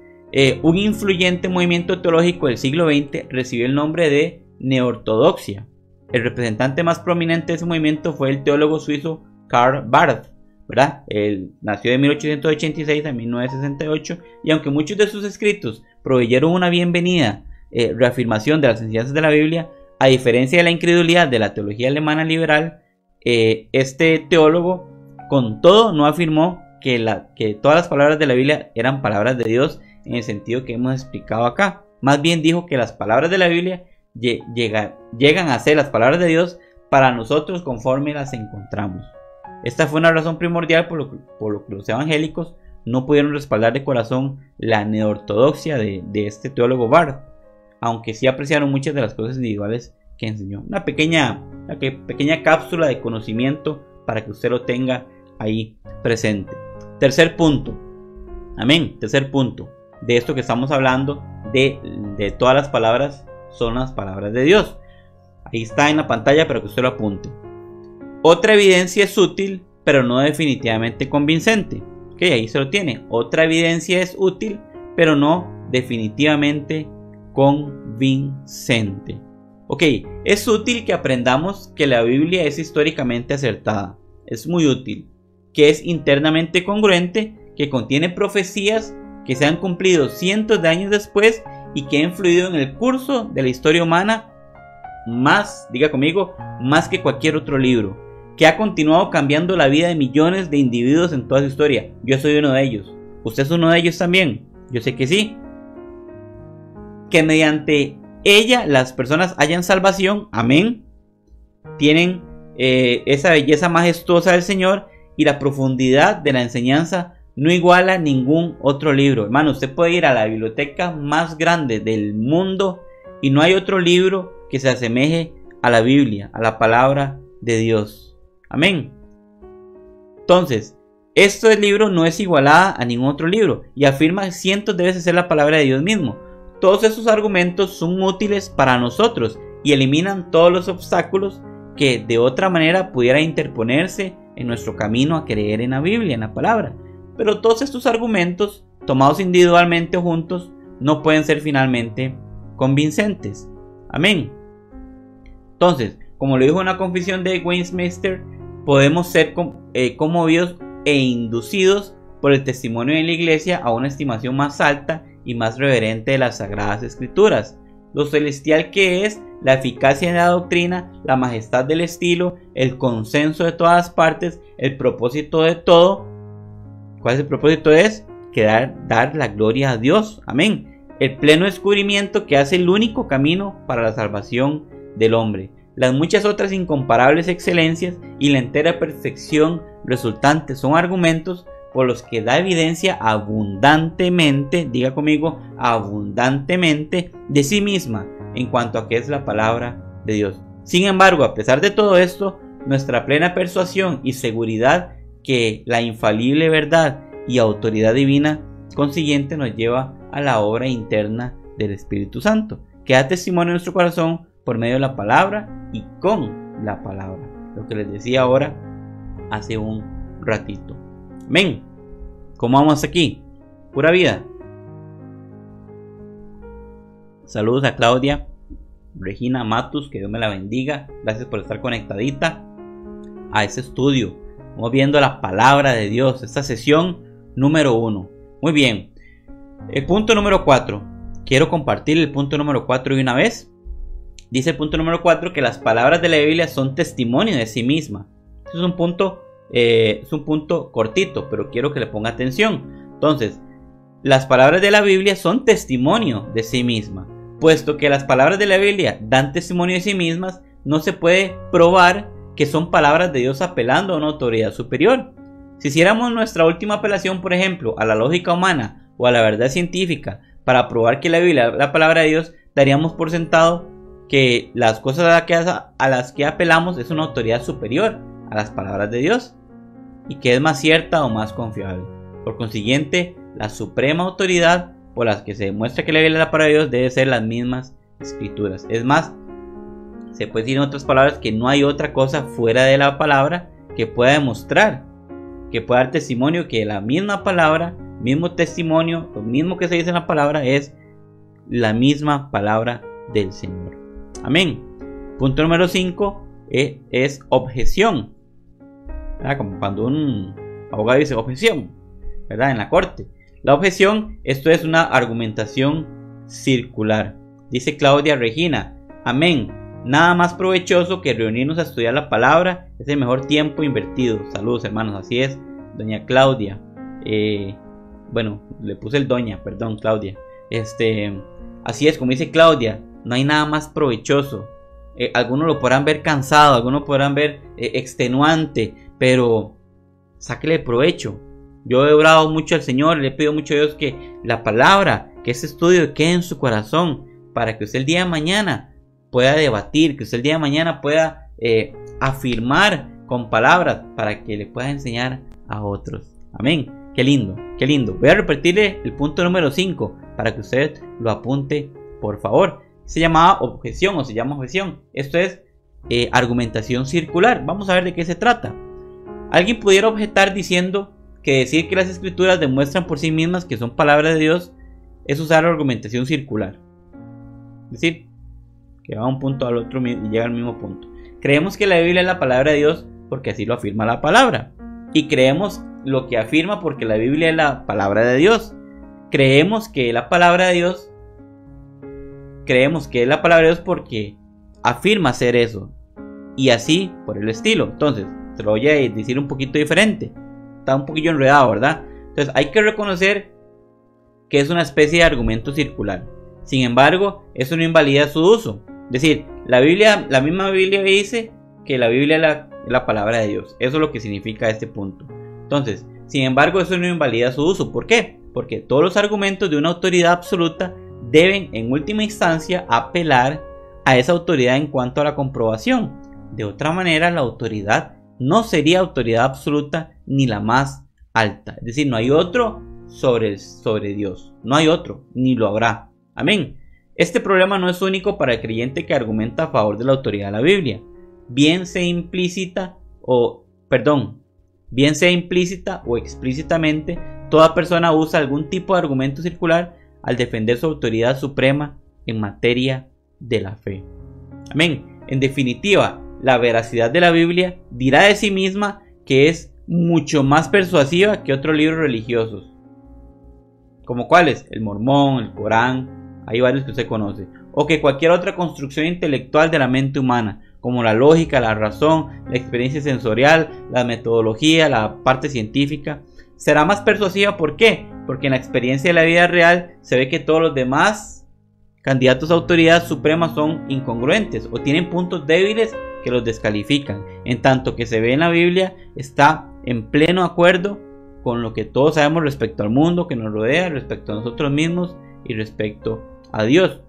un influyente movimiento teológico del siglo XX recibió el nombre de neortodoxia. El representante más prominente de ese movimiento fue el teólogo suizo Karl Barth, ¿verdad? Él nació de 1886 a 1968 y aunque muchos de sus escritos proveyeron una bienvenida reafirmación de las enseñanzas de la Biblia, a diferencia de la incredulidad de la teología alemana liberal, este teólogo con todo no afirmó que todas las palabras de la Biblia eran palabras de Dios en el sentido que hemos explicado acá. Más bien dijo que las palabras de la Biblia llegan a ser las palabras de Dios para nosotros conforme las encontramos. Esta fue una razón primordial por lo que los evangélicos no pudieron respaldar de corazón la neortodoxia de este teólogo Barth, aunque sí apreciaron muchas de las cosas individuales que enseñó. Una pequeña cápsula de conocimiento para que usted lo tenga ahí presente. Tercer punto. Amén. Tercer punto. De esto que estamos hablando, de todas las palabras son las palabras de Dios. Ahí está en la pantalla para que usted lo apunte. Otra evidencia es útil, pero no definitivamente convincente. Ok, ahí se lo tiene. Otra evidencia es útil, pero no definitivamente convincente. Ok, es útil que aprendamos que la Biblia es históricamente acertada. Es muy útil. Que es internamente congruente, que contiene profecías que se han cumplido cientos de años después y que ha influido en el curso de la historia humana más, diga conmigo, más que cualquier otro libro, que ha continuado cambiando la vida de millones de individuos en toda su historia. Yo soy uno de ellos. ¿Usted es uno de ellos también? Yo sé que sí. Que mediante ella las personas hallan salvación. Amén. Tienen esa belleza majestuosa del Señor y la profundidad de la enseñanza no iguala ningún otro libro. Hermano, usted puede ir a la biblioteca más grande del mundo y no hay otro libro que se asemeje a la Biblia, a la palabra de Dios. Amén. Entonces, este libro no es igualada a ningún otro libro y afirma cientos de veces ser la palabra de Dios mismo. Todos esos argumentos son útiles para nosotros y eliminan todos los obstáculos que de otra manera pudiera interponerse en nuestro camino a creer en la Biblia, en la palabra. Pero todos estos argumentos, tomados individualmente o juntos, no pueden ser finalmente convincentes. Amén. Entonces, como lo dijo una confesión de Westminster, podemos ser conmovidos e inducidos por el testimonio de la Iglesia a una estimación más alta y más reverente de las Sagradas Escrituras. Lo celestial que es, la eficacia de la doctrina, la majestad del estilo, el consenso de todas las partes, el propósito de todo. ¿Cuál es el propósito? Es dar la gloria a Dios. Amén. El pleno descubrimiento que hace el único camino para la salvación del hombre. Las muchas otras incomparables excelencias y la entera perfección resultante son argumentos por los que da evidencia abundantemente, diga conmigo, abundantemente de sí misma en cuanto a que es la palabra de Dios. Sin embargo, a pesar de todo esto, nuestra plena persuasión y seguridad que la infalible verdad y autoridad divina consiguiente nos lleva a la obra interna del Espíritu Santo, que da testimonio en nuestro corazón por medio de la palabra y con la palabra. Lo que les decía ahora hace un ratito. Amén. ¿Cómo vamos aquí? Pura vida. Saludos a Claudia Regina Matus, que Dios me la bendiga. Gracias por estar conectadita a este estudio. Vamos viendo la palabra de Dios, esta sesión número 1. Muy bien. El punto número 4. Quiero compartir el punto número 4 de una vez. Dice el punto número 4 que las palabras de la Biblia son testimonio de sí misma. Este es un punto cortito, pero quiero que le ponga atención. Entonces, las palabras de la Biblia son testimonio de sí misma. Puesto que las palabras de la Biblia dan testimonio de sí mismas, no se puede probar que son palabras de Dios apelando a una autoridad superior. Si hiciéramos nuestra última apelación, por ejemplo, a la lógica humana o a la verdad científica para probar que la Biblia es la palabra de Dios, daríamos por sentado que las cosas a las que apelamos es una autoridad superior a las palabras de Dios y que es más cierta o más confiable. Por consiguiente, la suprema autoridad por las que se demuestra que la Biblia es la palabra de Dios deben ser las mismas escrituras. Es más, se puede decir en otras palabras que no hay otra cosa fuera de la palabra que pueda demostrar, que pueda dar testimonio que la misma palabra, mismo testimonio, lo mismo que se dice en la palabra es la misma palabra del Señor. Amén. Punto número 5 es objeción. Como cuando un abogado dice objeción, ¿verdad? En la corte. La objeción, esto es una argumentación circular. Dice Claudia Regina, amén. Nada más provechoso que reunirnos a estudiar la palabra, es el mejor tiempo invertido. Saludos, hermanos, así es, doña Claudia. Bueno, le puse el doña, perdón, Claudia. Así es, como dice Claudia, no hay nada más provechoso. Algunos lo podrán ver cansado, algunos podrán ver extenuante, pero sáquele provecho. Yo he orado mucho al Señor, le he pedido mucho a Dios que la palabra, que ese estudio quede en su corazón, para que usted el día de mañana pueda debatir, que usted el día de mañana pueda afirmar con palabras, para que le pueda enseñar a otros. Amén. Qué lindo, qué lindo. Voy a repetirle el punto número 5 para que usted lo apunte, por favor. Se llamaba objeción o se llama objeción. Esto es argumentación circular. Vamos a ver de qué se trata. Alguien pudiera objetar diciendo que decir que las escrituras demuestran por sí mismas que son palabras de Dios es usar argumentación circular. Es decir, que va a un punto al otro y llega al mismo punto. Creemos que la Biblia es la palabra de Dios porque así lo afirma la palabra. Y creemos lo que afirma porque la Biblia es la palabra de Dios. Creemos que es la palabra de Dios. Creemos que es la palabra de Dios porque afirma ser eso. Y así por el estilo. Entonces, te lo voy a decir un poquito diferente. Está un poquillo enredado, ¿verdad? Entonces, hay que reconocer que es una especie de argumento circular. Sin embargo, eso no invalida su uso. Es decir, la misma Biblia dice que la Biblia es la palabra de Dios. Eso es lo que significa este punto. Entonces, sin embargo, eso no invalida su uso. ¿Por qué? Porque todos los argumentos de una autoridad absoluta deben, en última instancia, apelar a esa autoridad en cuanto a la comprobación. De otra manera, la autoridad no sería autoridad absoluta ni la más alta. Es decir, no hay otro sobre Dios. No hay otro, ni lo habrá. Amén. Este problema no es único para el creyente que argumenta a favor de la autoridad de la Biblia. Bien sea implícita o explícitamente, toda persona usa algún tipo de argumento circular al defender su autoridad suprema en materia de la fe. Amén. En definitiva, la veracidad de la Biblia dirá de sí misma que es mucho más persuasiva que otros libros religiosos. ¿Como cuáles? El Mormón, el Corán, hay varios que usted conoce. O que cualquier otra construcción intelectual de la mente humana, como la lógica, la razón, la experiencia sensorial, la metodología, la parte científica. Será más persuasiva, ¿por qué? Porque en la experiencia de la vida real se ve que todos los demás candidatos a autoridad suprema son incongruentes o tienen puntos débiles que los descalifican, en tanto que se ve en la Biblia está en pleno acuerdo con lo que todos sabemos respecto al mundo que nos rodea, respecto a nosotros mismos y respecto a Dios.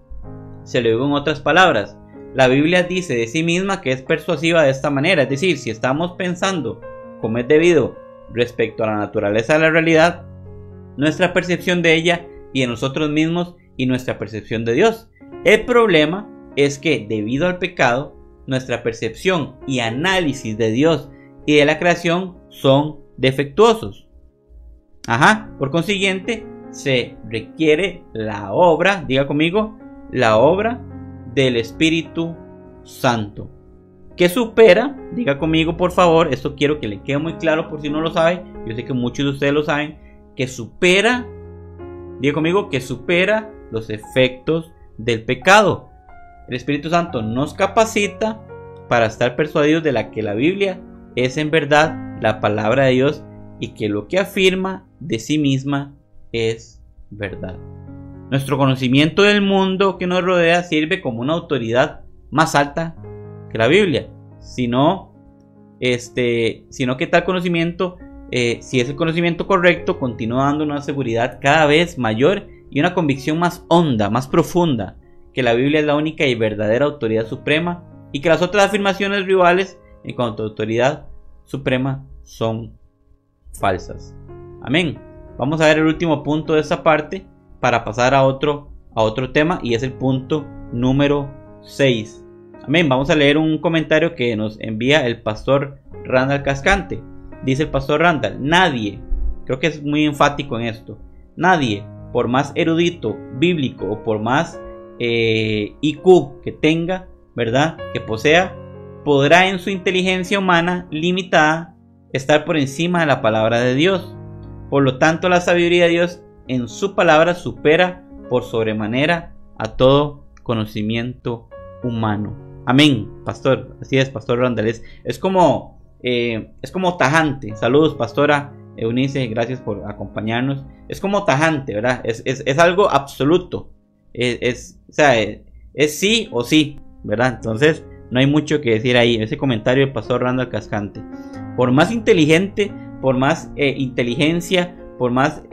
Se lo digo en otras palabras, la Biblia dice de sí misma que es persuasiva de esta manera, es decir, si estamos pensando como es debido respecto a la naturaleza de la realidad, nuestra percepción de ella y de nosotros mismos y nuestra percepción de Dios. El problema es que debido al pecado, nuestra percepción y análisis de Dios y de la creación son defectuosos. Por consiguiente, se requiere la obra, diga conmigo, la obra del Espíritu Santo, que supera, diga conmigo por favor, esto quiero que le quede muy claro por si no lo sabe, yo sé que muchos de ustedes lo saben, que supera, diga conmigo, que supera los efectos del pecado. El Espíritu Santo nos capacita para estar persuadidos de que la Biblia es en verdad la palabra de Dios y que lo que afirma de sí misma es verdad. Nuestro conocimiento del mundo que nos rodea sirve como una autoridad más alta que la Biblia, sino que tal conocimiento, si es el conocimiento correcto, continúa dando una seguridad cada vez mayor y una convicción más honda, más profunda, que la Biblia es la única y verdadera autoridad suprema y que las otras afirmaciones rivales en cuanto a autoridad suprema son falsas. Amén. Vamos a ver el último punto de esta parte para pasar a otro tema, y es el punto número 6. Amén. Vamos a leer un comentario que nos envía el pastor Randall Cascante. Dice el pastor Randall: nadie, creo que es muy enfático en esto, nadie, por más erudito, bíblico o por más IQ que tenga, ¿verdad?, que posea, podrá en su inteligencia humana limitada estar por encima de la palabra de Dios. Por lo tanto, la sabiduría de Dios en su palabra supera por sobremanera a todo conocimiento humano. Amén, pastor. Así es, pastor Randall. Es como tajante. Saludos, pastora Eunice, gracias por acompañarnos. Es como tajante, ¿verdad? Es algo absoluto. Es sí o sí, ¿verdad? Entonces no hay mucho que decir ahí. Ese comentario del pastor Randall Cascante. Por más inteligente, por más inteligencia, por más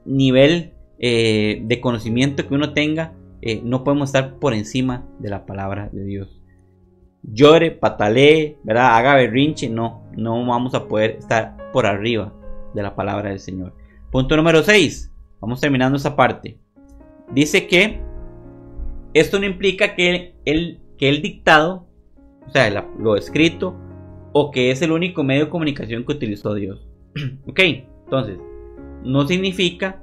nivel de conocimiento que uno tenga, no podemos estar por encima de la palabra de Dios. Llore, patalee, ¿verdad?, haga berrinche, no vamos a poder estar por arriba de la palabra del Señor. Punto número 6. Vamos terminando esa parte. Dice que esto no implica que el dictado, o sea, lo escrito, o que es el único medio de comunicación que utilizó Dios. Ok, entonces, no significa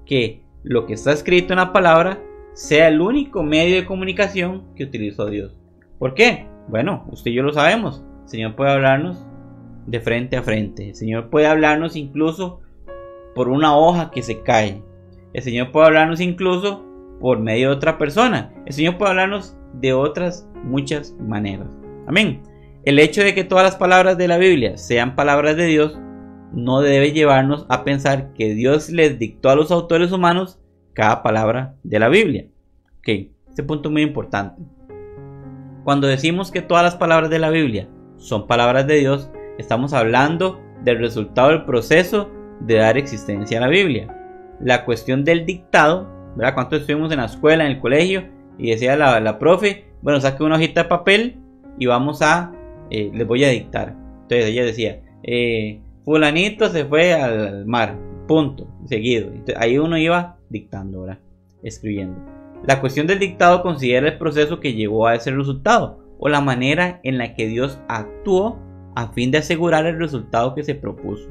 que lo que está escrito en la palabra sea el único medio de comunicación que utilizó Dios. ¿Por qué? Bueno, usted y yo lo sabemos. El Señor puede hablarnos de frente a frente. El Señor puede hablarnos incluso por una hoja que se cae. El Señor puede hablarnos incluso por medio de otra persona. El Señor puede hablarnos de otras muchas maneras. Amén. El hecho de que todas las palabras de la Biblia sean palabras de Dios no debe llevarnos a pensar que Dios les dictó a los autores humanos cada palabra de la Biblia. Ok, este punto es muy importante. Cuando decimos que todas las palabras de la Biblia son palabras de Dios, estamos hablando del resultado del proceso de dar existencia a la Biblia. La cuestión del dictado, ¿verdad? ¿Cuántos estuvimos en la escuela, en el colegio? Y decía la profe, bueno, saque una hojita de papel y vamos a, les voy a dictar. Entonces ella decía, fulanito se fue al mar, punto, seguido. Entonces, ahí uno iba dictando, ¿verdad?, escribiendo. La cuestión del dictado considera el proceso que llevó a ese resultado, o la manera en la que Dios actuó a fin de asegurar el resultado que se propuso.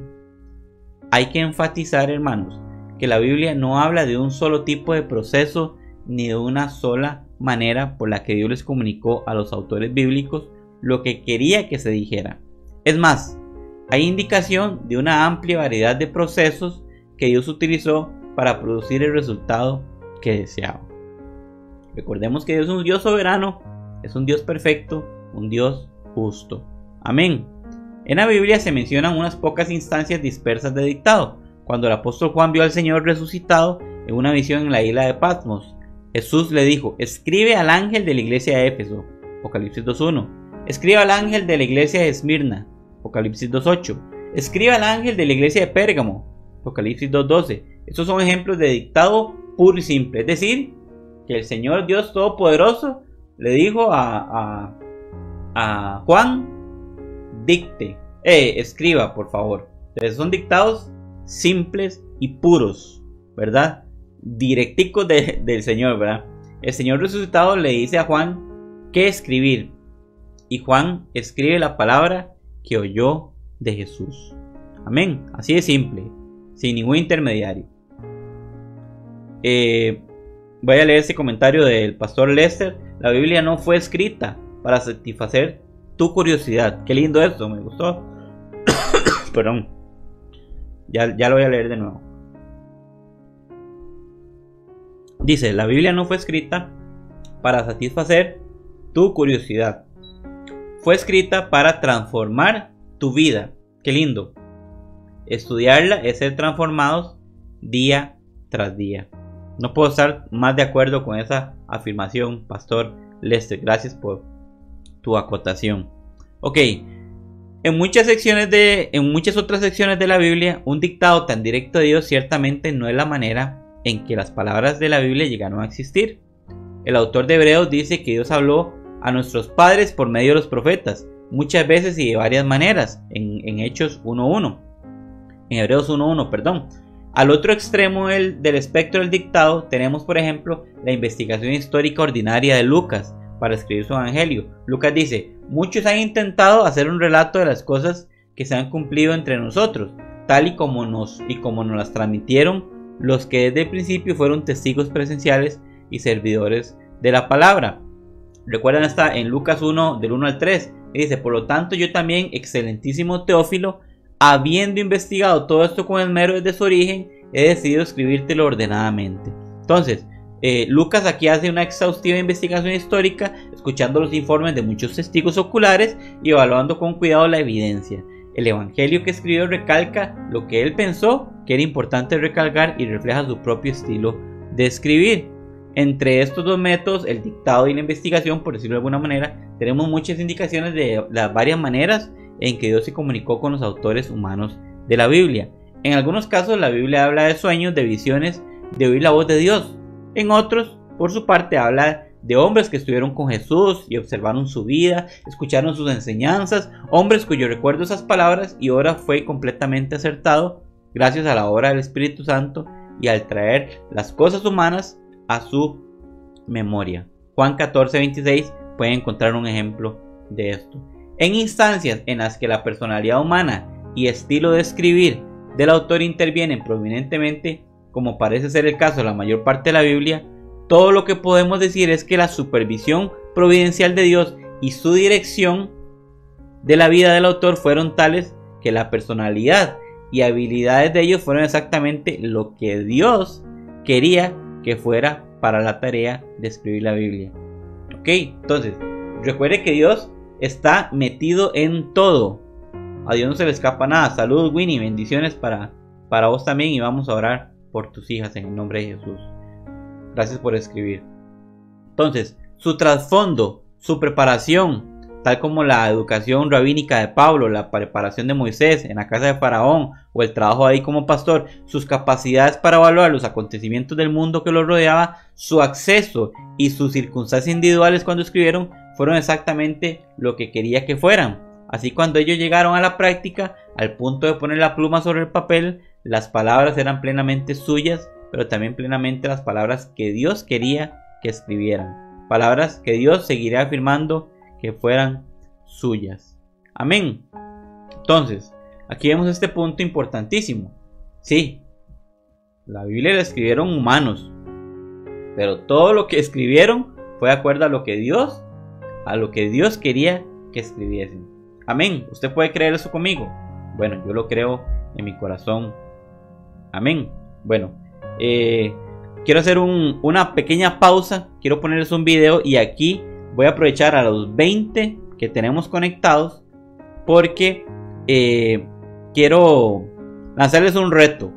Hay que enfatizar, hermanos, que la Biblia no habla de un solo tipo de proceso ni de una sola manera por la que Dios les comunicó a los autores bíblicos lo que quería que se dijera. Es más, hay indicación de una amplia variedad de procesos que Dios utilizó para producir el resultado que deseaba. Recordemos que Dios es un Dios soberano, es un Dios perfecto, un Dios justo. Amén. En la Biblia se mencionan unas pocas instancias dispersas de dictado. Cuando el apóstol Juan vio al Señor resucitado en una visión en la isla de Patmos, Jesús le dijo: escribe al ángel de la iglesia de Éfeso, Apocalipsis 2.1. Escribe al ángel de la iglesia de Esmirna, Apocalipsis 2.8. Escribe al ángel de la iglesia de Pérgamo, Apocalipsis 2.12. Estos son ejemplos de dictado puro y simple. Es decir, que el Señor Dios Todopoderoso le dijo a Juan: dicte, escriba por favor. Entonces son dictados simples y puros, ¿verdad? Directicos del Señor, ¿verdad? El Señor resucitado le dice a Juan qué escribir, y Juan escribe la palabra que oyó de Jesús. Amén. Así de simple, sin ningún intermediario. Voy a leer ese comentario del pastor Lester. La Biblia no fue escrita para satisfacer tu curiosidad. Qué lindo esto, me gustó. Perdón. Ya lo voy a leer de nuevo. Dice: la Biblia no fue escrita para satisfacer tu curiosidad. Fue escrita para transformar tu vida. Qué lindo. Estudiarla es ser transformados día tras día. No puedo estar más de acuerdo con esa afirmación, pastor Lester. Gracias por tu acotación. Ok. En muchas otras secciones de la Biblia, un dictado tan directo de Dios ciertamente no es la manera en que las palabras de la Biblia llegaron a existir. El autor de Hebreos dice que Dios habló a nuestros padres por medio de los profetas, muchas veces y de varias maneras, en Hechos 1.1. En Hebreos 1.1, perdón. Al otro extremo del espectro del dictado tenemos, por ejemplo, la investigación histórica ordinaria de Lucas para escribir su evangelio. Lucas dice: muchos han intentado hacer un relato de las cosas que se han cumplido entre nosotros, tal y como nos las transmitieron los que desde el principio fueron testigos presenciales y servidores de la palabra. Recuerdan, está en Lucas 1 del 1 al 3, y dice: por lo tanto yo también, excelentísimo Teófilo, habiendo investigado todo esto con esmero desde su origen, he decidido escribírtelo ordenadamente. Entonces, Lucas aquí hace una exhaustiva investigación histórica, escuchando los informes de muchos testigos oculares y evaluando con cuidado la evidencia. El evangelio que escribió recalca lo que él pensó que era importante recalcar y refleja su propio estilo de escribir. Entre estos dos métodos, el dictado y la investigación, por decirlo de alguna manera, tenemos muchas indicaciones de las varias maneras en que Dios se comunicó con los autores humanos de la Biblia. En algunos casos la Biblia habla de sueños, de visiones, de oír la voz de Dios. En otros, por su parte, habla de hombres que estuvieron con Jesús y observaron su vida, escucharon sus enseñanzas, hombres cuyo recuerdo esas palabras y obra fue completamente acertado gracias a la obra del Espíritu Santo y al traer las cosas humanas a su memoria. Juan 14:26 pueden encontrar un ejemplo de esto. En instancias en las que la personalidad humana y estilo de escribir del autor intervienen prominentemente, como parece ser el caso de la mayor parte de la Biblia, todo lo que podemos decir es que la supervisión providencial de Dios y su dirección de la vida del autor fueron tales que la personalidad y habilidades de ellos fueron exactamente lo que Dios quería que fuera para la tarea de escribir la Biblia. Ok, entonces, recuerde que Dios está metido en todo. A Dios no se le escapa nada. Saludos, Winnie, bendiciones para vos también, y vamos a orar por tus hijas en el nombre de Jesús. Gracias por escribir. Entonces, su trasfondo, su preparación, tal como la educación rabínica de Pablo, la preparación de Moisés en la casa de Faraón o el trabajo ahí como pastor, sus capacidades para evaluar los acontecimientos del mundo que los rodeaba, su acceso y sus circunstancias individuales cuando escribieron fueron exactamente lo que quería que fueran. Así, cuando ellos llegaron a la práctica, al punto de poner la pluma sobre el papel, las palabras eran plenamente suyas, pero también plenamente las palabras que Dios quería que escribieran. Palabras que Dios seguiría afirmando que fueran suyas. Amén. Entonces, aquí vemos este punto importantísimo. Sí, la Biblia la escribieron humanos, pero todo lo que escribieron fue de acuerdo a lo que Dios quería que escribiesen. Amén. ¿Usted puede creer eso conmigo? Bueno, yo lo creo en mi corazón. Amén. Bueno, quiero hacer una pequeña pausa. Quiero ponerles un video y aquí voy a aprovechar a los 20 que tenemos conectados porque quiero lanzarles un reto.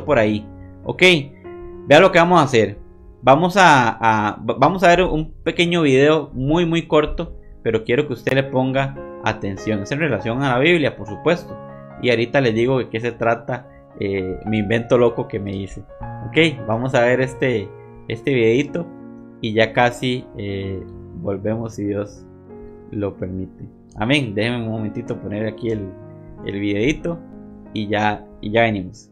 Por ahí. Ok, vea lo que vamos a hacer. Vamos a ver un pequeño video muy corto, pero quiero que usted le ponga atención. Es en relación a la Biblia, por supuesto. Y ahorita les digo de qué se trata mi invento loco que me hice. Ok, vamos a ver este videito y ya casi volvemos si Dios lo permite. Amén. Déjenme un momentito poner aquí el videito y ya venimos.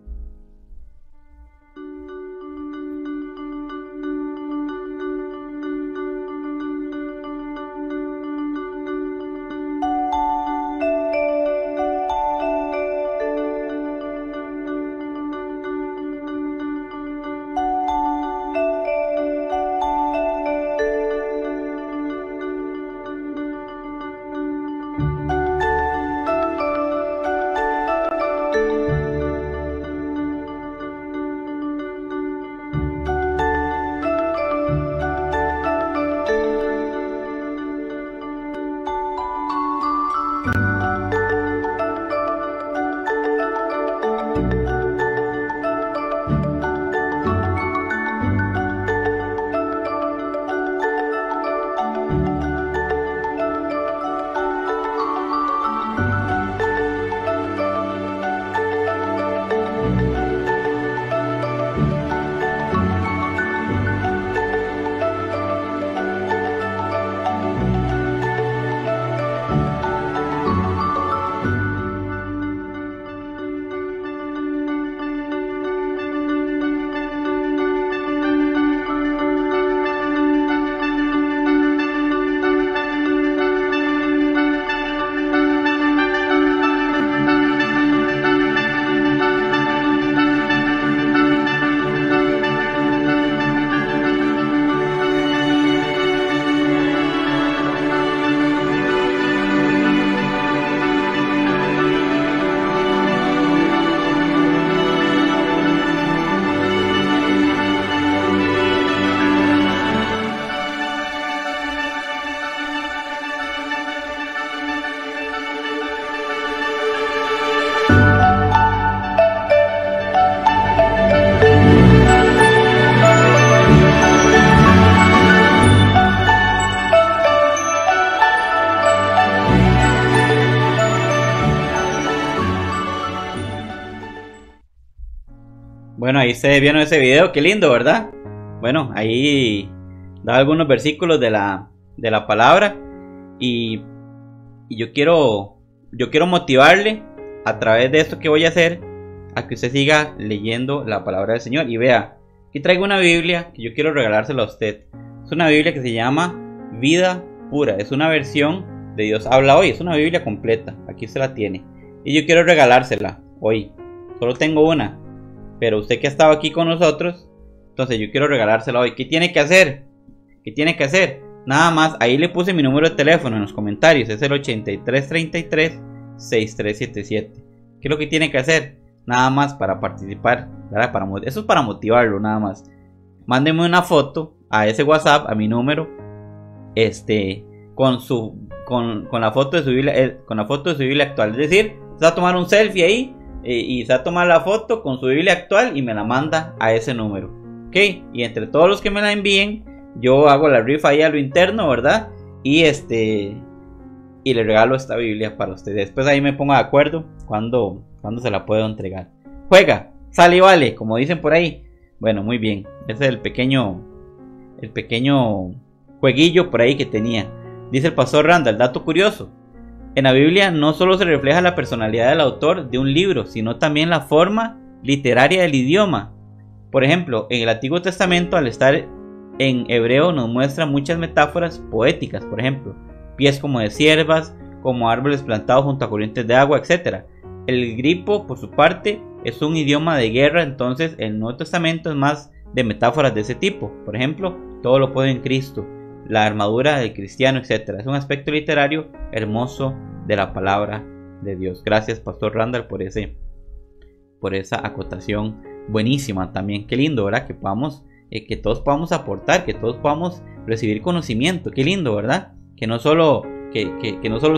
Bueno, ahí ustedes vieron ese video, qué lindo, ¿verdad? Bueno, ahí da algunos versículos de la palabra. Y yo quiero motivarle a través de esto que voy a hacer, a que usted siga leyendo la palabra del Señor. Y vea, aquí traigo una Biblia que yo quiero regalársela a usted. Es una Biblia que se llama Vida Pura. Es una versión de Dios Habla Hoy. Es una Biblia completa. Aquí se la tiene. Y yo quiero regalársela hoy. Solo tengo una. Pero usted que ha estado aquí con nosotros, entonces yo quiero regalársela hoy. ¿Qué tiene que hacer? ¿Qué tiene que hacer? Nada más, ahí le puse mi número de teléfono en los comentarios. Es el 8333-6377. ¿Qué es lo que tiene que hacer? Nada más para participar, ¿verdad? Eso es para motivarlo, nada más. Mándeme una foto a ese WhatsApp, a mi número, con la foto de su Biblia, con la foto de su Biblia actual. Es decir, se va a tomar un selfie ahí y se va a tomar la foto con su Biblia actual y me la manda a ese número, ¿ok? Y entre todos los que me la envíen, yo hago la rifa ahí a lo interno, ¿verdad? Y le regalo esta Biblia para ustedes. Después ahí me pongo de acuerdo cuando se la puedo entregar. Juega, sale y vale, como dicen por ahí. Bueno, muy bien. Ese es el pequeño jueguillo por ahí que tenía. Dice el pastor Randall, dato curioso. En la Biblia no solo se refleja la personalidad del autor de un libro, sino también la forma literaria del idioma. Por ejemplo, en el Antiguo Testamento, al estar en hebreo, nos muestra muchas metáforas poéticas. Por ejemplo, pies como de ciervas, como árboles plantados junto a corrientes de agua, etc. El griego, por su parte, es un idioma de guerra, entonces el Nuevo Testamento es más de metáforas de ese tipo. Por ejemplo, todo lo puedo en Cristo, la armadura del cristiano, etc. Es un aspecto literario hermoso de la palabra de Dios. Gracias, Pastor Randall, por esa acotación buenísima también. Qué lindo, ¿verdad? Que todos podamos aportar, que todos podamos recibir conocimiento. Qué lindo, ¿verdad? Que no solo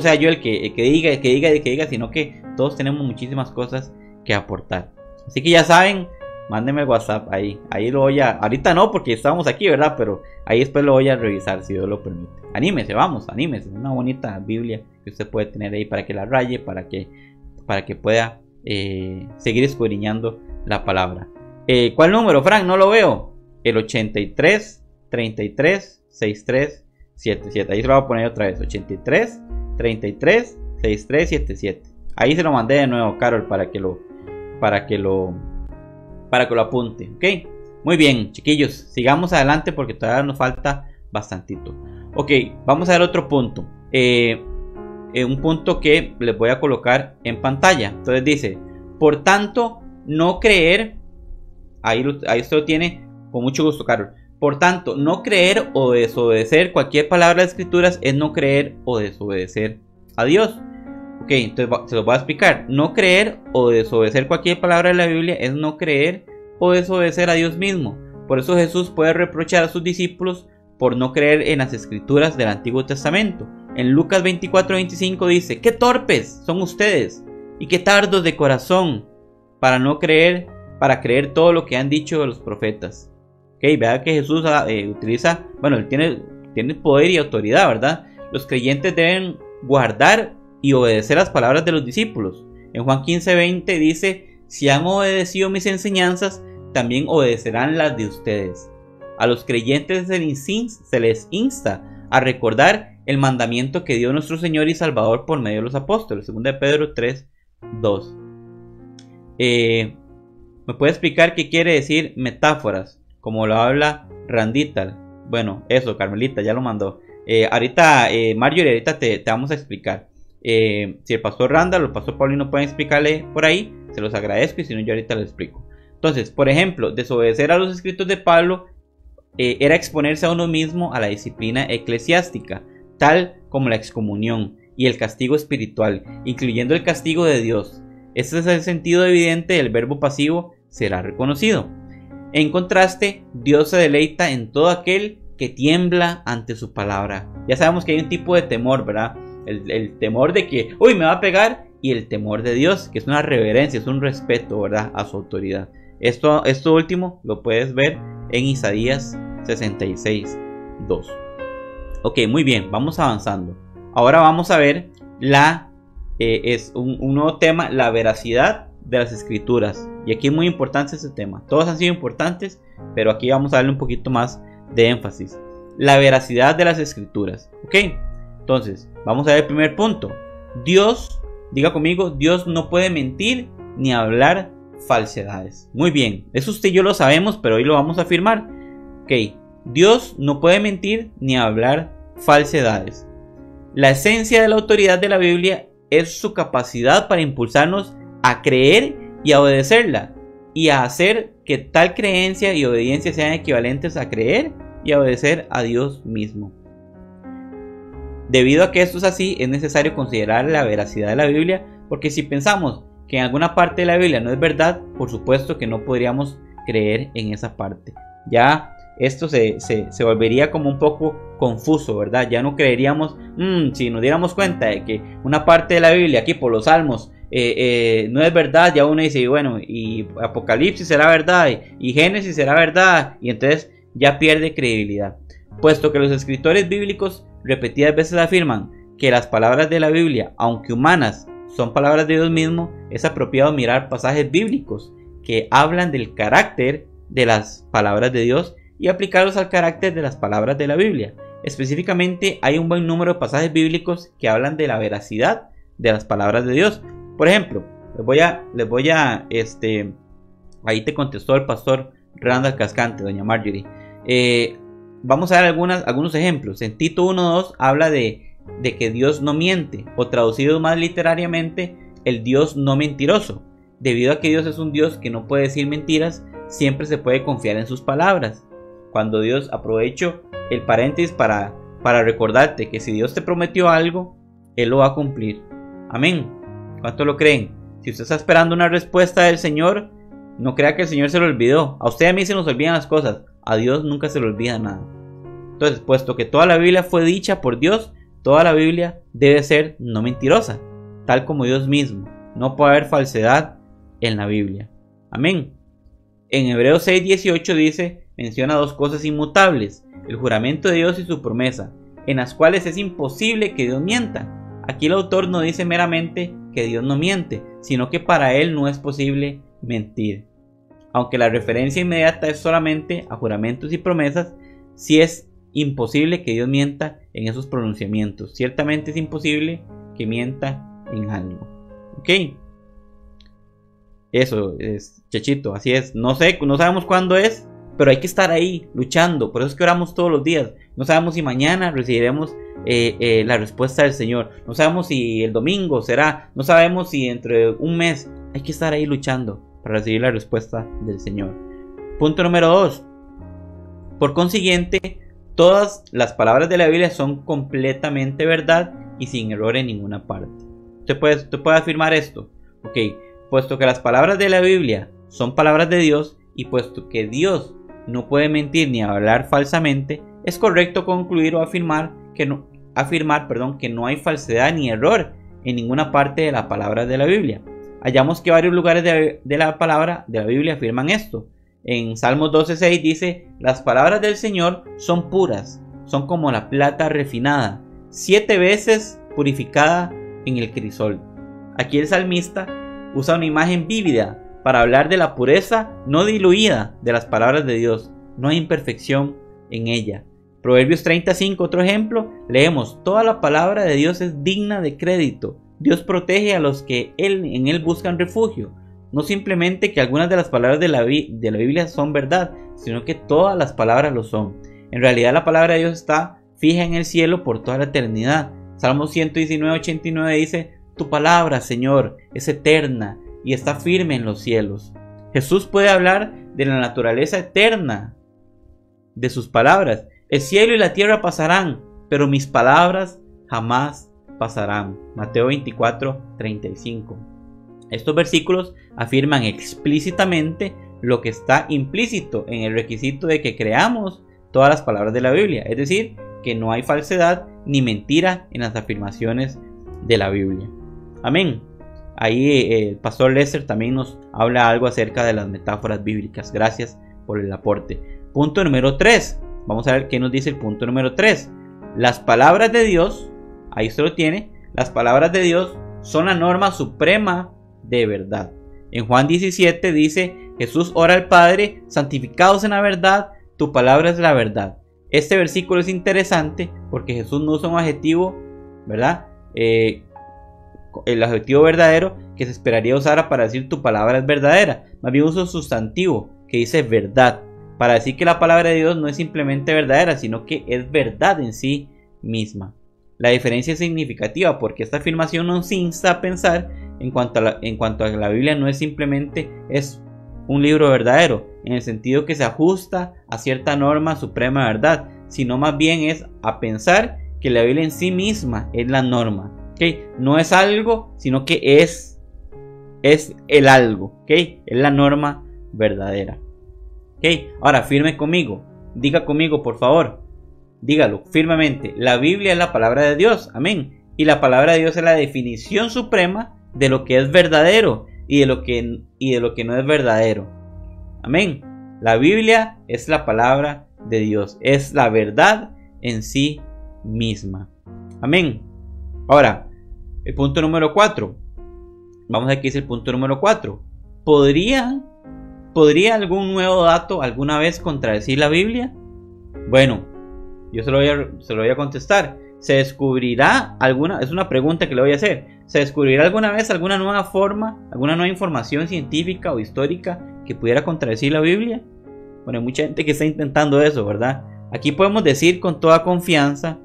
sea yo el que diga, sino que todos tenemos muchísimas cosas que aportar. Así que ya saben, mándenme el WhatsApp ahí lo voy a, ahorita no porque estamos aquí, ¿verdad? Pero ahí después lo voy a revisar si Dios lo permite. Anímese, anímese, una bonita Biblia que usted puede tener ahí para que la raye, para que pueda seguir escudriñando la palabra. ¿Cuál número, Frank? No lo veo. El 83 33 63 77. Ahí se lo voy a poner otra vez. 83 33 63 77. Ahí se lo mandé de nuevo, Carol, para que lo apunte, ¿ok? Muy bien, chiquillos, sigamos adelante porque todavía nos falta bastantito. Ok, vamos a ver otro punto. Un punto que les voy a colocar en pantalla. Entonces dice, por tanto, no creer. Ahí usted lo tiene con mucho gusto, Carol. Por tanto, no creer o desobedecer cualquier palabra de escrituras es no creer o desobedecer a Dios. Ok, entonces se los voy a explicar. No creer o desobedecer cualquier palabra de la Biblia es no creer o desobedecer a Dios mismo. Por eso Jesús puede reprochar a sus discípulos por no creer en las escrituras del Antiguo Testamento. En Lucas 24:25 dice, ¡qué torpes son ustedes! Y qué tardos de corazón para creer todo lo que han dicho los profetas. Ok, vea que Jesús utiliza, bueno, él tiene poder y autoridad, ¿verdad? Los creyentes deben guardar y obedecer las palabras de los discípulos. En Juan 15:20 dice, si han obedecido mis enseñanzas, también obedecerán las de ustedes. A los creyentes se les insta a recordar el mandamiento que dio nuestro Señor y Salvador por medio de los apóstoles. 2 Pedro 3:2. ¿Me puede explicar qué quiere decir metáforas? Como lo habla Randita. Bueno, eso, Carmelita, ya lo mandó. Ahorita, Marjorie, ahorita te vamos a explicar. Si el pastor Randall o el pastor Paulino pueden explicarle por ahí, se los agradezco, y si no, yo ahorita les explico. Entonces, por ejemplo, desobedecer a los escritos de Pablo era exponerse a uno mismo a la disciplina eclesiástica, tal como la excomunión y el castigo espiritual, incluyendo el castigo de Dios. Este es el sentido evidente del verbo pasivo será reconocido. En contraste, Dios se deleita en todo aquel que tiembla ante su palabra. Ya sabemos que hay un tipo de temor, ¿verdad? El temor de que, uy, me va a pegar, y el temor de Dios, que es una reverencia, es un respeto, ¿verdad?, a su autoridad. Esto último lo puedes ver en Isaías 66:2. Ok, muy bien, vamos avanzando. Ahora vamos a ver es un nuevo tema, la veracidad de las escrituras. Y aquí es muy importante este tema. Todos han sido importantes, pero aquí vamos a darle un poquito más de énfasis. La veracidad de las escrituras. ¿Ok? Entonces, vamos a ver el primer punto. Dios, diga conmigo, Dios no puede mentir ni hablar falsedades. Muy bien, eso usted y yo lo sabemos, pero hoy lo vamos a afirmar. Ok, Dios no puede mentir ni hablar falsedades. La esencia de la autoridad de la Biblia es su capacidad para impulsarnos a creer y a obedecerla, y a hacer que tal creencia y obediencia sean equivalentes a creer y a obedecer a Dios mismo. Debido a que esto es así, es necesario considerar la veracidad de la Biblia, porque si pensamos que en alguna parte de la Biblia no es verdad, por supuesto que no podríamos creer en esa parte. Ya esto se volvería como un poco confuso, ¿verdad? Ya no creeríamos, si nos diéramos cuenta de que una parte de la Biblia, aquí por los Salmos, no es verdad, ya uno dice, bueno, y Apocalipsis será verdad, y Génesis será verdad, y entonces ya pierde credibilidad. Puesto que los escritores bíblicos repetidas veces afirman que las palabras de la Biblia, aunque humanas, son palabras de Dios mismo, es apropiado mirar pasajes bíblicos que hablan del carácter de las palabras de Dios y aplicarlos al carácter de las palabras de la Biblia. Específicamente, hay un buen número de pasajes bíblicos que hablan de la veracidad de las palabras de Dios. Por ejemplo, ahí te contestó el pastor Randall Cascante, doña Marjorie. Vamos a ver algunos ejemplos. En Tito 1:2 habla de que Dios no miente, o traducido más literariamente, el Dios no mentiroso. Debido a que Dios es un Dios que no puede decir mentiras, siempre se puede confiar en sus palabras. Cuando Dios, aprovecho el paréntesis para recordarte que si Dios te prometió algo, Él lo va a cumplir. Amén. ¿Cuánto lo creen? Si usted está esperando una respuesta del Señor, no crea que el Señor se lo olvidó. A usted y a mí se nos olvidan las cosas. A Dios nunca se le olvida nada. Entonces, puesto que toda la Biblia fue dicha por Dios, toda la Biblia debe ser no mentirosa, tal como Dios mismo. No puede haber falsedad en la Biblia. Amén. En Hebreos 6:18 dice, menciona dos cosas inmutables, el juramento de Dios y su promesa, en las cuales es imposible que Dios mienta. Aquí el autor no dice meramente que Dios no miente, sino que para Él no es posible mentir. Aunque la referencia inmediata es solamente a juramentos y promesas, sí es imposible que Dios mienta en esos pronunciamientos. Ciertamente es imposible que mienta en algo. ¿Ok? Eso es, Chechito, así es. No sabemos cuándo es, pero hay que estar ahí luchando. Por eso es que oramos todos los días. No sabemos si mañana recibiremos la respuesta del Señor. No sabemos si el domingo será. No sabemos si dentro de un mes. Hay que estar ahí luchando para recibir la respuesta del Señor. Punto número 2. Por consiguiente, todas las palabras de la Biblia son completamente verdad y sin error en ninguna parte. Usted puede afirmar esto. Ok, puesto que las palabras de la Biblia son palabras de Dios y puesto que Dios no puede mentir ni hablar falsamente, es correcto concluir o afirmar que no hay falsedad ni error en ninguna parte de las palabras de la Biblia. Hallamos que varios lugares de la palabra de la Biblia afirman esto. En Salmos 12:6 dice, las palabras del Señor son puras, son como la plata refinada, 7 veces purificada en el crisol. Aquí el salmista usa una imagen vívida para hablar de la pureza no diluida de las palabras de Dios. No hay imperfección en ella. Proverbios 35, otro ejemplo, leemos, toda la palabra de Dios es digna de crédito. Dios protege a los que en Él buscan refugio. No simplemente que algunas de las palabras de la Biblia son verdad, sino que todas las palabras lo son. En realidad la palabra de Dios está fija en el cielo por toda la eternidad. Salmos 119:89 dice, tu palabra, Señor, es eterna y está firme en los cielos. Jesús puede hablar de la naturaleza eterna de sus palabras. El cielo y la tierra pasarán, pero mis palabras jamás pasarán. Mateo 24:35. Estos versículos afirman explícitamente lo que está implícito en el requisito de que creamos todas las palabras de la Biblia, es decir, que no hay falsedad ni mentira en las afirmaciones de la Biblia. Amén. Ahí el pastor Lester también nos habla algo acerca de las metáforas bíblicas. Gracias por el aporte. Punto número 3. Vamos a ver qué nos dice el punto número 3. Las palabras de Dios, ahí usted lo tiene, las palabras de Dios son la norma suprema de verdad. En Juan 17 dice, Jesús ora al Padre, santificados en la verdad, tu palabra es la verdad. Este versículo es interesante porque Jesús no usa un adjetivo, ¿verdad? El adjetivo verdadero que se esperaría usar para decir tu palabra es verdadera. Más bien usa un sustantivo que dice verdad, para decir que la palabra de Dios no es simplemente verdadera, sino que es verdad en sí misma. La diferencia es significativa porque esta afirmación nos insta a pensar en cuanto a la Biblia no es simplemente es un libro verdadero, en el sentido que se ajusta a cierta norma suprema de verdad, sino más bien es a pensar que la Biblia en sí misma es la norma. ¿Okay? No es algo, sino que es el algo. ¿Okay? Es la norma verdadera. ¿Okay? Ahora firme conmigo, diga conmigo por favor, dígalo firmemente, la Biblia es la palabra de Dios, amén, y la palabra de Dios es la definición suprema de lo que es verdadero y de lo que no es verdadero, amén. La Biblia es la palabra de Dios, es la verdad en sí misma, amén. Ahora, el punto número 4, vamos a ver qué dice el punto número 4. ¿Podría algún nuevo dato alguna vez contradecir la Biblia? Bueno, yo se lo voy a contestar. ¿Se descubrirá alguna? Es una pregunta que le voy a hacer. ¿Se descubrirá alguna vez alguna nueva forma, alguna nueva información científica o histórica que pudiera contradecir la Biblia? Bueno, hay mucha gente que está intentando eso, ¿verdad? Aquí podemos decir con toda confianza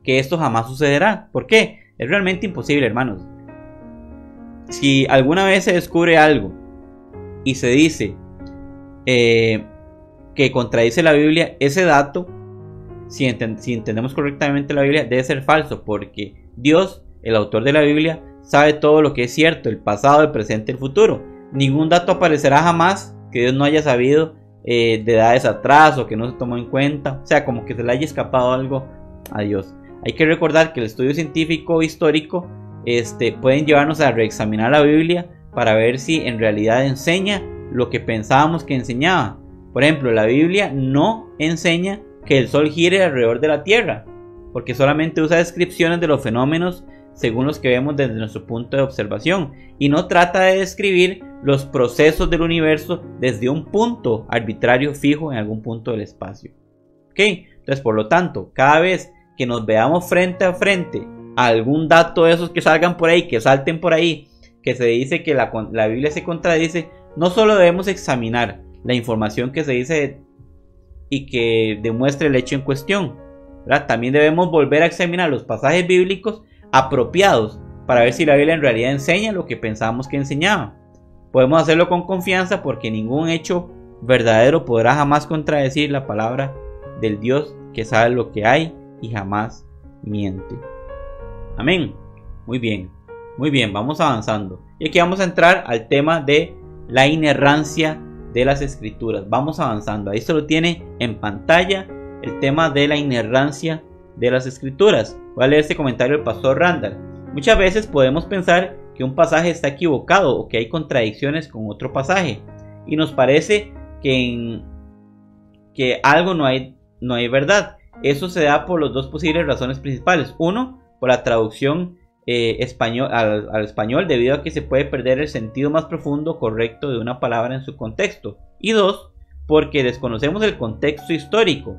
que esto jamás sucederá. ¿Por qué? Es realmente imposible, hermanos. Si alguna vez se descubre algo y se dice que contradice la Biblia, ese dato, si entendemos correctamente la Biblia, debe ser falso, porque Dios, el autor de la Biblia, sabe todo lo que es cierto, el pasado, el presente y el futuro. Ningún dato aparecerá jamás que Dios no haya sabido de edades atrás o que no se tomó en cuenta, o sea, como que se le haya escapado algo a Dios. Hay que recordar que el estudio científico histórico pueden llevarnos a reexaminar la Biblia para ver si en realidad enseña lo que pensábamos que enseñaba. Por ejemplo, la Biblia no enseña que el sol gire alrededor de la tierra, porque solamente usa descripciones de los fenómenos según los que vemos desde nuestro punto de observación, y no trata de describir los procesos del universo desde un punto arbitrario fijo en algún punto del espacio. ¿Ok? Entonces, por lo tanto, cada vez que nos veamos frente a frente a algún dato de esos que salgan por ahí, que salten por ahí, que se dice que la Biblia se contradice, no solo debemos examinar la información que se dice y que demuestre el hecho en cuestión, ¿verdad? También debemos volver a examinar los pasajes bíblicos apropiados para ver si la Biblia en realidad enseña lo que pensábamos que enseñaba. Podemos hacerlo con confianza porque ningún hecho verdadero podrá jamás contradecir la palabra del Dios que sabe lo que hay y jamás miente. Amén. Muy bien, vamos avanzando. Y aquí vamos a entrar al tema de la inerrancia de las escrituras. Vamos avanzando. Ahí se lo tiene en pantalla el tema de la inerrancia de las escrituras. Voy a leer este comentario del pastor Randall. Muchas veces podemos pensar que un pasaje está equivocado o que hay contradicciones con otro pasaje y nos parece que algo no hay verdad. Eso se da por las dos posibles razones principales. Uno, por la traducción al español, debido a que se puede perder el sentido más profundo correcto de una palabra en su contexto. Y dos, porque desconocemos el contexto histórico,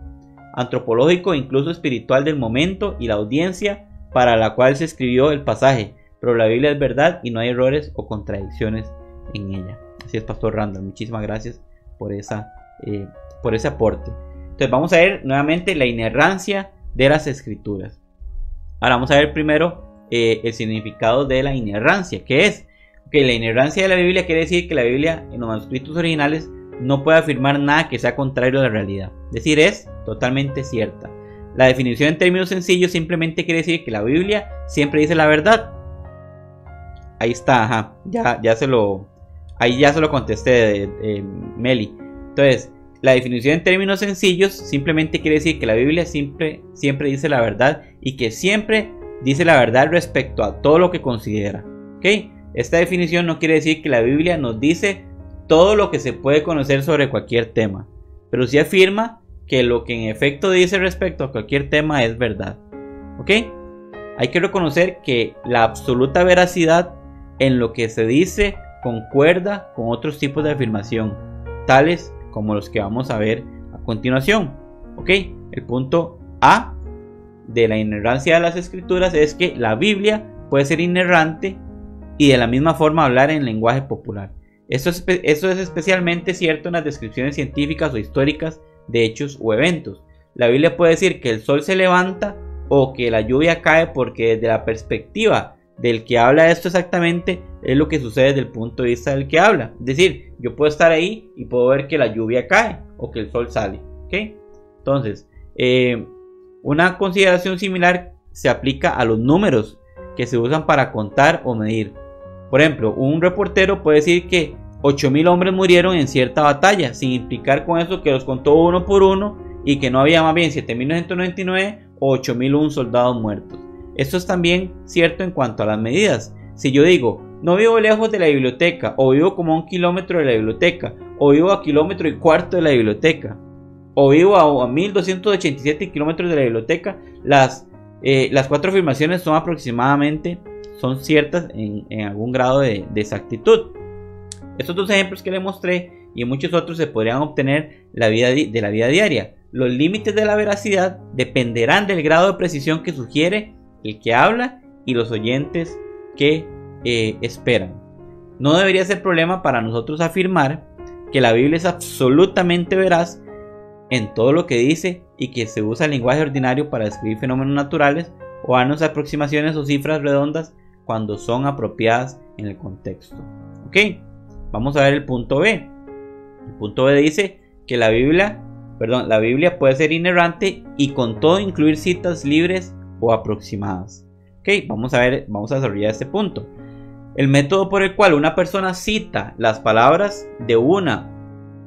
antropológico e incluso espiritual del momento y la audiencia para la cual se escribió el pasaje. Pero la Biblia es verdad y no hay errores o contradicciones en ella. Así es, pastor Randall, muchísimas gracias por ese aporte. Entonces vamos a ver nuevamente la inerrancia de las escrituras. Ahora vamos a ver primero el significado de la inerrancia. ¿Qué es? La inerrancia de la Biblia quiere decir que la Biblia en los manuscritos originales no puede afirmar nada que sea contrario a la realidad. Es decir, es totalmente cierta. La definición en términos sencillos simplemente quiere decir que la Biblia siempre dice la verdad. Ahí está, ajá. Ahí ya se lo contesté, Meli. Entonces, la definición en términos sencillos simplemente quiere decir que la Biblia siempre dice la verdad y que siempre dice la verdad respecto a todo lo que considera. ¿Okay? Esta definición no quiere decir que la Biblia nos dice todo lo que se puede conocer sobre cualquier tema, pero sí afirma que lo que en efecto dice respecto a cualquier tema es verdad. ¿Ok? Hay que reconocer que la absoluta veracidad en lo que se dice concuerda con otros tipos de afirmación, tales como los que vamos a ver a continuación. ¿Ok? El punto A de la inerrancia de las escrituras es que la Biblia puede ser inerrante y de la misma forma hablar en lenguaje popular. Eso es especialmente cierto en las descripciones científicas o históricas de hechos o eventos. La Biblia puede decir que el sol se levanta o que la lluvia cae porque desde la perspectiva del que habla esto exactamente es lo que sucede desde el punto de vista del que habla. Es decir, yo puedo estar ahí y puedo ver que la lluvia cae o que el sol sale. ¿Okay? Entonces, una consideración similar se aplica a los números que se usan para contar o medir. Por ejemplo, un reportero puede decir que 8.000 hombres murieron en cierta batalla, sin implicar con eso que los contó uno por uno y que no había más bien 7.999 o 8.001 soldados muertos. Esto es también cierto en cuanto a las medidas. Si yo digo, no vivo lejos de la biblioteca, o vivo como a 1 kilómetro de la biblioteca, o vivo a 1,25 kilómetros de la biblioteca, o vivo a 1.287 kilómetros de la biblioteca, las 4 afirmaciones son ciertas en algún grado de exactitud. Estos dos ejemplos que le mostré y muchos otros se podrían obtener de la vida diaria. Los límites de la veracidad dependerán del grado de precisión que sugiere el que habla y los oyentes que esperan. No debería ser problema para nosotros afirmar que la Biblia es absolutamente veraz en todo lo que dice y que se usa el lenguaje ordinario para describir fenómenos naturales o darnos aproximaciones o cifras redondas cuando son apropiadas en el contexto. Ok, vamos a ver el punto B. El punto B dice que la Biblia puede ser inerrante y con todo incluir citas libres o aproximadas. Ok, vamos a desarrollar este punto. El método por el cual una persona cita las palabras de una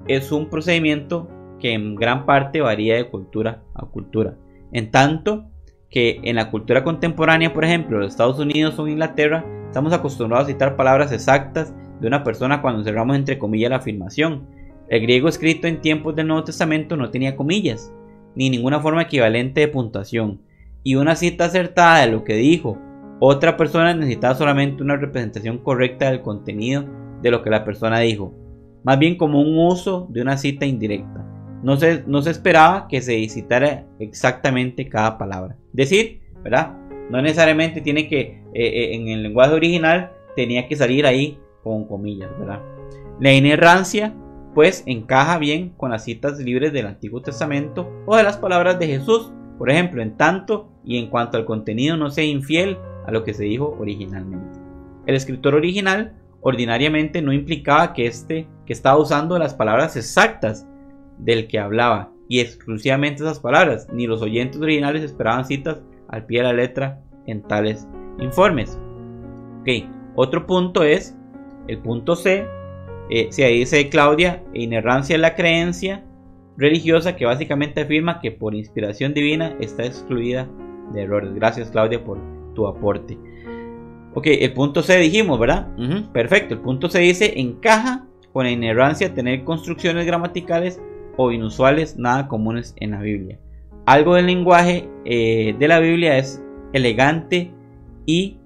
es un procedimiento que en gran parte varía de cultura a cultura. En tanto que en la cultura contemporánea, por ejemplo, los Estados Unidos o Inglaterra, estamos acostumbrados a citar palabras exactas de una persona cuando cerramos entre comillas la afirmación. El griego escrito en tiempos del Nuevo Testamento no tenía comillas, ni ninguna forma equivalente de puntuación, y una cita acertada de lo que dijo otra persona necesitaba solamente una representación correcta del contenido de lo que la persona dijo, más bien como un uso de una cita indirecta. No se esperaba que se citara exactamente cada palabra. Decir, ¿verdad? No necesariamente tiene que, en el lenguaje original, tenía que salir ahí con comillas, ¿verdad? La inerrancia, pues, encaja bien con las citas libres del Antiguo Testamento o de las palabras de Jesús, por ejemplo, en tanto y en cuanto al contenido no sea infiel a lo que se dijo originalmente. El escritor original ordinariamente no implicaba que estaba usando las palabras exactas del que hablaba y exclusivamente esas palabras, ni los oyentes originales esperaban citas al pie de la letra en tales informes. Ok, otro punto es el punto C. Si ahí dice Claudia, inerrancia es la creencia religiosa que básicamente afirma que por inspiración divina está excluida de errores. Gracias, Claudia, por tu aporte. Ok, el punto C dijimos, ¿verdad? Perfecto, el punto C dice encaja con la inerrancia tener construcciones gramaticales o inusuales nada comunes en la Biblia. Algo del lenguaje de la Biblia es elegante y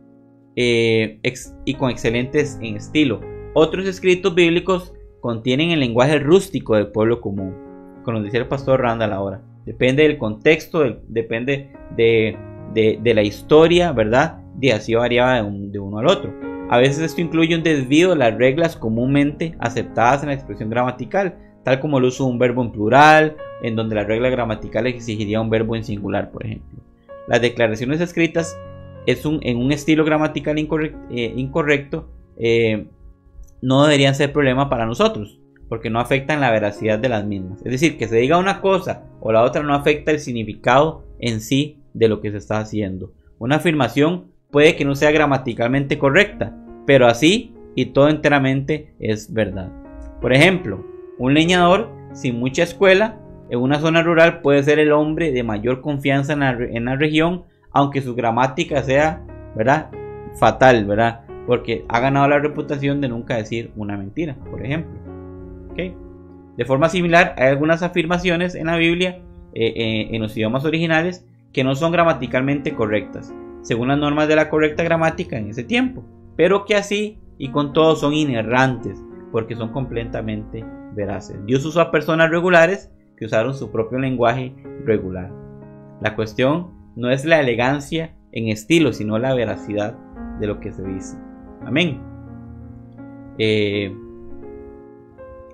con excelentes en estilo. Otros escritos bíblicos contienen el lenguaje rústico del pueblo común, como nos decía el pastor Randall ahora. Depende del contexto, depende de la historia, ¿verdad? De así variaba de uno al otro. A veces esto incluye un desvío de las reglas comúnmente aceptadas en la expresión gramatical, tal como el uso de un verbo en plural, en donde la regla gramatical exigiría un verbo en singular, por ejemplo. Las declaraciones escritas en un estilo gramatical incorrecto no deberían ser problema para nosotros, porque no afectan la veracidad de las mismas. Es decir, que se diga una cosa o la otra no afecta el significado en sí de lo que se está haciendo. Una afirmación puede que no sea gramaticalmente correcta, pero así y todo enteramente es verdad. Por ejemplo, un leñador sin mucha escuela en una zona rural puede ser el hombre de mayor confianza en la región, aunque su gramática sea, ¿verdad?, fatal, ¿verdad?, porque ha ganado la reputación de nunca decir una mentira, por ejemplo. ¿Okay? De forma similar, hay algunas afirmaciones en la Biblia en los idiomas originales que no son gramaticalmente correctas, según las normas de la correcta gramática en ese tiempo, pero que así y con todo son inerrantes, porque son completamente veraces. Dios usó a personas regulares que usaron su propio lenguaje regular. La cuestión no es la elegancia en estilo, sino la veracidad de lo que se dice. Amén.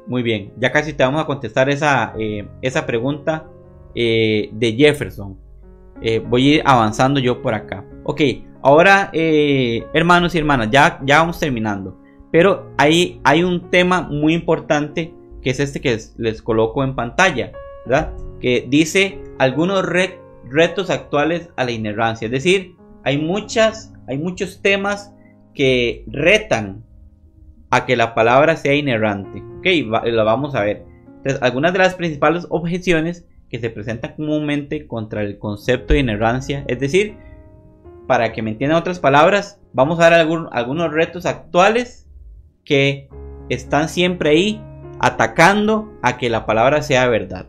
Muy bien, ya casi te vamos a contestar esa pregunta de Jefferson. Voy a ir avanzando yo por acá. Ok, ahora hermanos y hermanas, ya vamos terminando. Pero hay un tema muy importante, que es este que les coloco en pantalla, ¿verdad? Que dice algunos retos actuales a la inerrancia. Es decir, hay muchos temas que retan a que la palabra sea inerrante. Ok, lo vamos a ver. Entonces, algunas de las principales objeciones que se presentan comúnmente contra el concepto de inerrancia, es decir, para que me entiendan otras palabras, vamos a ver algunos retos actuales que están siempre ahí atacando a que la palabra sea verdad.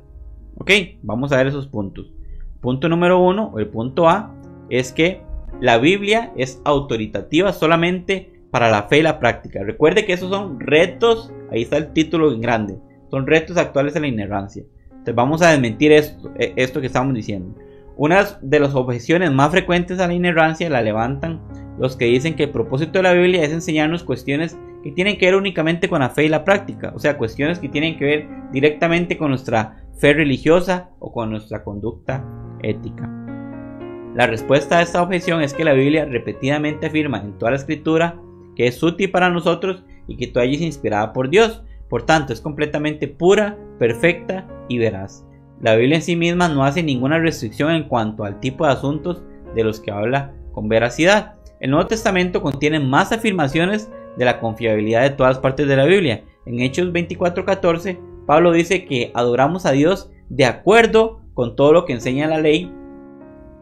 Ok, vamos a ver esos puntos. Punto número 1, o el punto A, es que la Biblia es autoritativa solamente para la fe y la práctica. Recuerde que esos son retos, ahí está el título en grande, son retos actuales a la inerrancia. Entonces vamos a desmentir esto que estamos diciendo. Una de las objeciones más frecuentes a la inerrancia la levantan los que dicen que el propósito de la Biblia es enseñarnos cuestiones que tienen que ver únicamente con la fe y la práctica, o sea, cuestiones que tienen que ver directamente con nuestra fe religiosa o con nuestra conducta ética. La respuesta a esta objeción es que la Biblia repetidamente afirma en toda la escritura que es útil para nosotros y que toda ella es inspirada por Dios. Por tanto, es completamente pura, perfecta y veraz. La Biblia en sí misma no hace ninguna restricción en cuanto al tipo de asuntos de los que habla con veracidad. El Nuevo Testamento contiene más afirmaciones de la confiabilidad de todas partes de la Biblia. En Hechos 24:14, Pablo dice que adoramos a Dios de acuerdo con todo lo que enseña la ley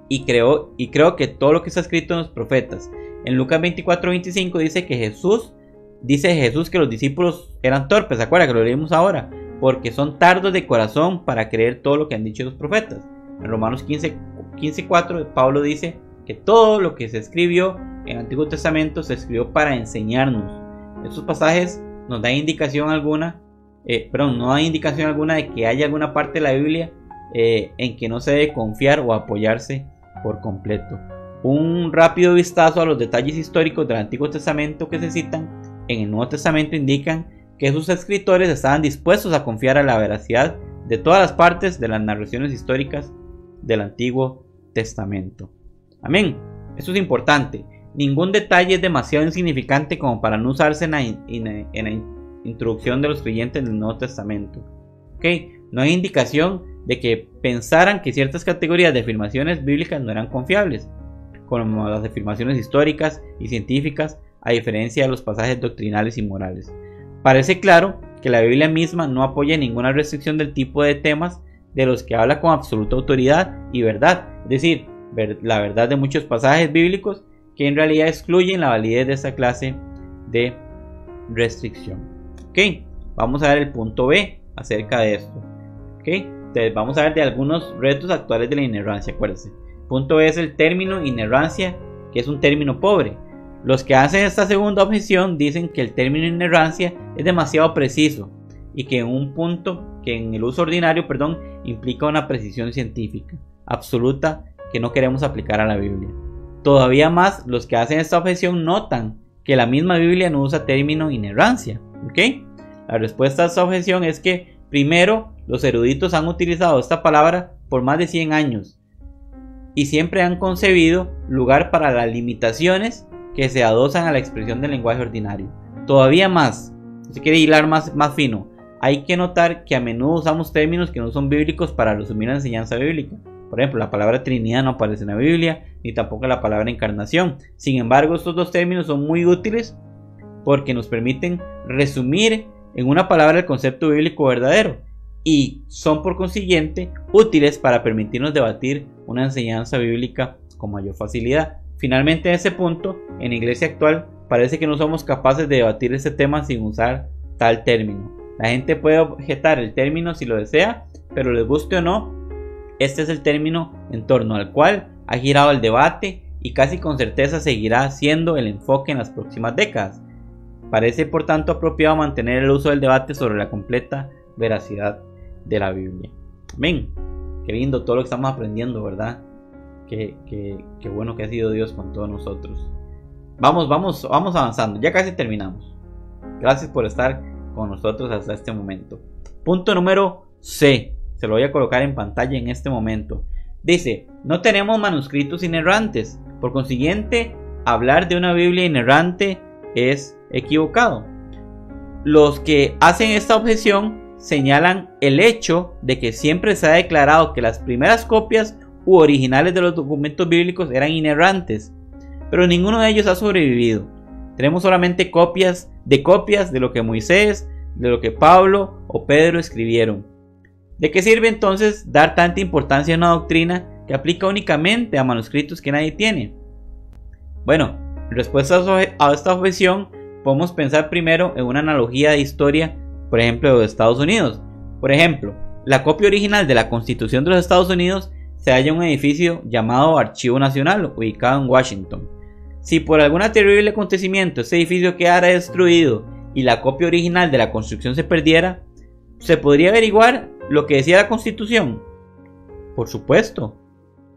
y creo que todo lo que está escrito en los profetas. En Lucas 24:25 dice Jesús que los discípulos eran torpes, ¿se acuerdan que lo leímos ahora? Porque son tardos de corazón para creer todo lo que han dicho los profetas. En Romanos 15:4 Pablo dice que todo lo que se escribió en el Antiguo Testamento se escribió para enseñarnos. Estos pasajes nos dan indicación alguna, no hay indicación alguna de que haya alguna parte de la Biblia en que no se debe confiar o apoyarse por completo. Un rápido vistazo a los detalles históricos del Antiguo Testamento que se citan en el Nuevo Testamento indican que sus escritores estaban dispuestos a confiar en la veracidad de todas las partes de las narraciones históricas del Antiguo Testamento. Amén. Esto es importante. Ningún detalle es demasiado insignificante como para no usarse en la introducción de los creyentes del Nuevo Testamento. ¿Okay? No hay indicación de que pensaran que ciertas categorías de afirmaciones bíblicas no eran confiables, como las afirmaciones históricas y científicas, a diferencia de los pasajes doctrinales y morales. Parece claro que la Biblia misma no apoya ninguna restricción del tipo de temas de los que habla con absoluta autoridad y verdad, es decir, la verdad de muchos pasajes bíblicos que en realidad excluyen la validez de esta clase de restricción. Ok, vamos a ver el punto B acerca de esto. Ok, entonces vamos a ver de algunos retos actuales de la inerrancia. Acuérdense, punto B es el término inerrancia, que es un término pobre. Los que hacen esta segunda objeción dicen que el término inerrancia es demasiado preciso y que en el uso ordinario, implica una precisión científica absoluta que no queremos aplicar a la Biblia. Todavía más, los que hacen esta objeción notan que la misma Biblia no usa término inerrancia. ¿Okay? La respuesta a esta objeción es que, primero, los eruditos han utilizado esta palabra por más de 100 años y siempre han concebido lugar para las limitaciones que se adosan a la expresión del lenguaje ordinario. Todavía más, si quiere hilar más fino, hay que notar que a menudo usamos términos que no son bíblicos para resumir la enseñanza bíblica. Por ejemplo, la palabra Trinidad no aparece en la Biblia, ni tampoco la palabra encarnación. Sin embargo, estos dos términos son muy útiles porque nos permiten resumir en una palabra el concepto bíblico verdadero y son por consiguiente útiles para permitirnos debatir una enseñanza bíblica con mayor facilidad. Finalmente, en ese punto, en la iglesia actual parece que no somos capaces de debatir este tema sin usar tal término. La gente puede objetar el término si lo desea, pero les guste o no, este es el término en torno al cual ha girado el debate y casi con certeza seguirá siendo el enfoque en las próximas décadas. Parece por tanto apropiado mantener el uso del debate sobre la completa veracidad de la Biblia. Amén. Qué lindo todo lo que estamos aprendiendo, ¿verdad? Qué bueno que ha sido Dios con todos nosotros. Vamos avanzando, ya casi terminamos. Gracias por estar con nosotros hasta este momento. Punto número C, se lo voy a colocar en pantalla en este momento. Dice, no tenemos manuscritos inerrantes, por consiguiente, hablar de una Biblia inerrante es equivocado. Los que hacen esta objeción señalan el hecho de que siempre se ha declarado que las primeras copias u originales de los documentos bíblicos eran inerrantes, pero ninguno de ellos ha sobrevivido. Tenemos solamente copias de lo que Moisés, de lo que Pablo o Pedro escribieron. ¿De qué sirve entonces dar tanta importancia a una doctrina que aplica únicamente a manuscritos que nadie tiene? Bueno, en respuesta a esta objeción, podemos pensar primero en una analogía de historia, por ejemplo, de Estados Unidos. Por ejemplo, la copia original de la Constitución de los Estados Unidos se halla en un edificio llamado Archivo Nacional, ubicado en Washington. Si por algún terrible acontecimiento ese edificio quedara destruido y la copia original de la Constitución se perdiera, ¿se podría averiguar lo que decía la Constitución? Por supuesto.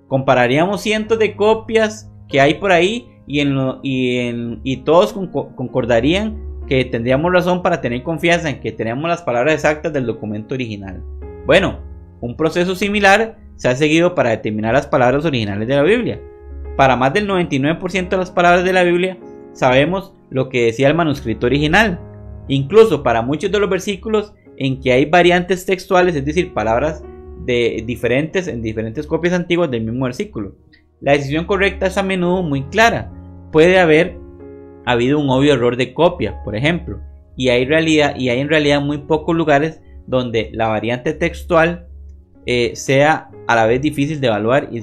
Compararíamos cientos de copias que hay por ahí y todos concordarían que tendríamos razón para tener confianza en que tenemos las palabras exactas del documento original. Bueno, un proceso similar se ha seguido para determinar las palabras originales de la Biblia. Para más del 99% de las palabras de la Biblia sabemos lo que decía el manuscrito original. Incluso para muchos de los versículos en que hay variantes textuales, es decir, palabras en diferentes copias antiguas del mismo versículo. La decisión correcta es a menudo muy clara. Puede haber habido un obvio error de copia, por ejemplo, y hay en realidad muy pocos lugares donde la variante textual sea a la vez difícil de evaluar y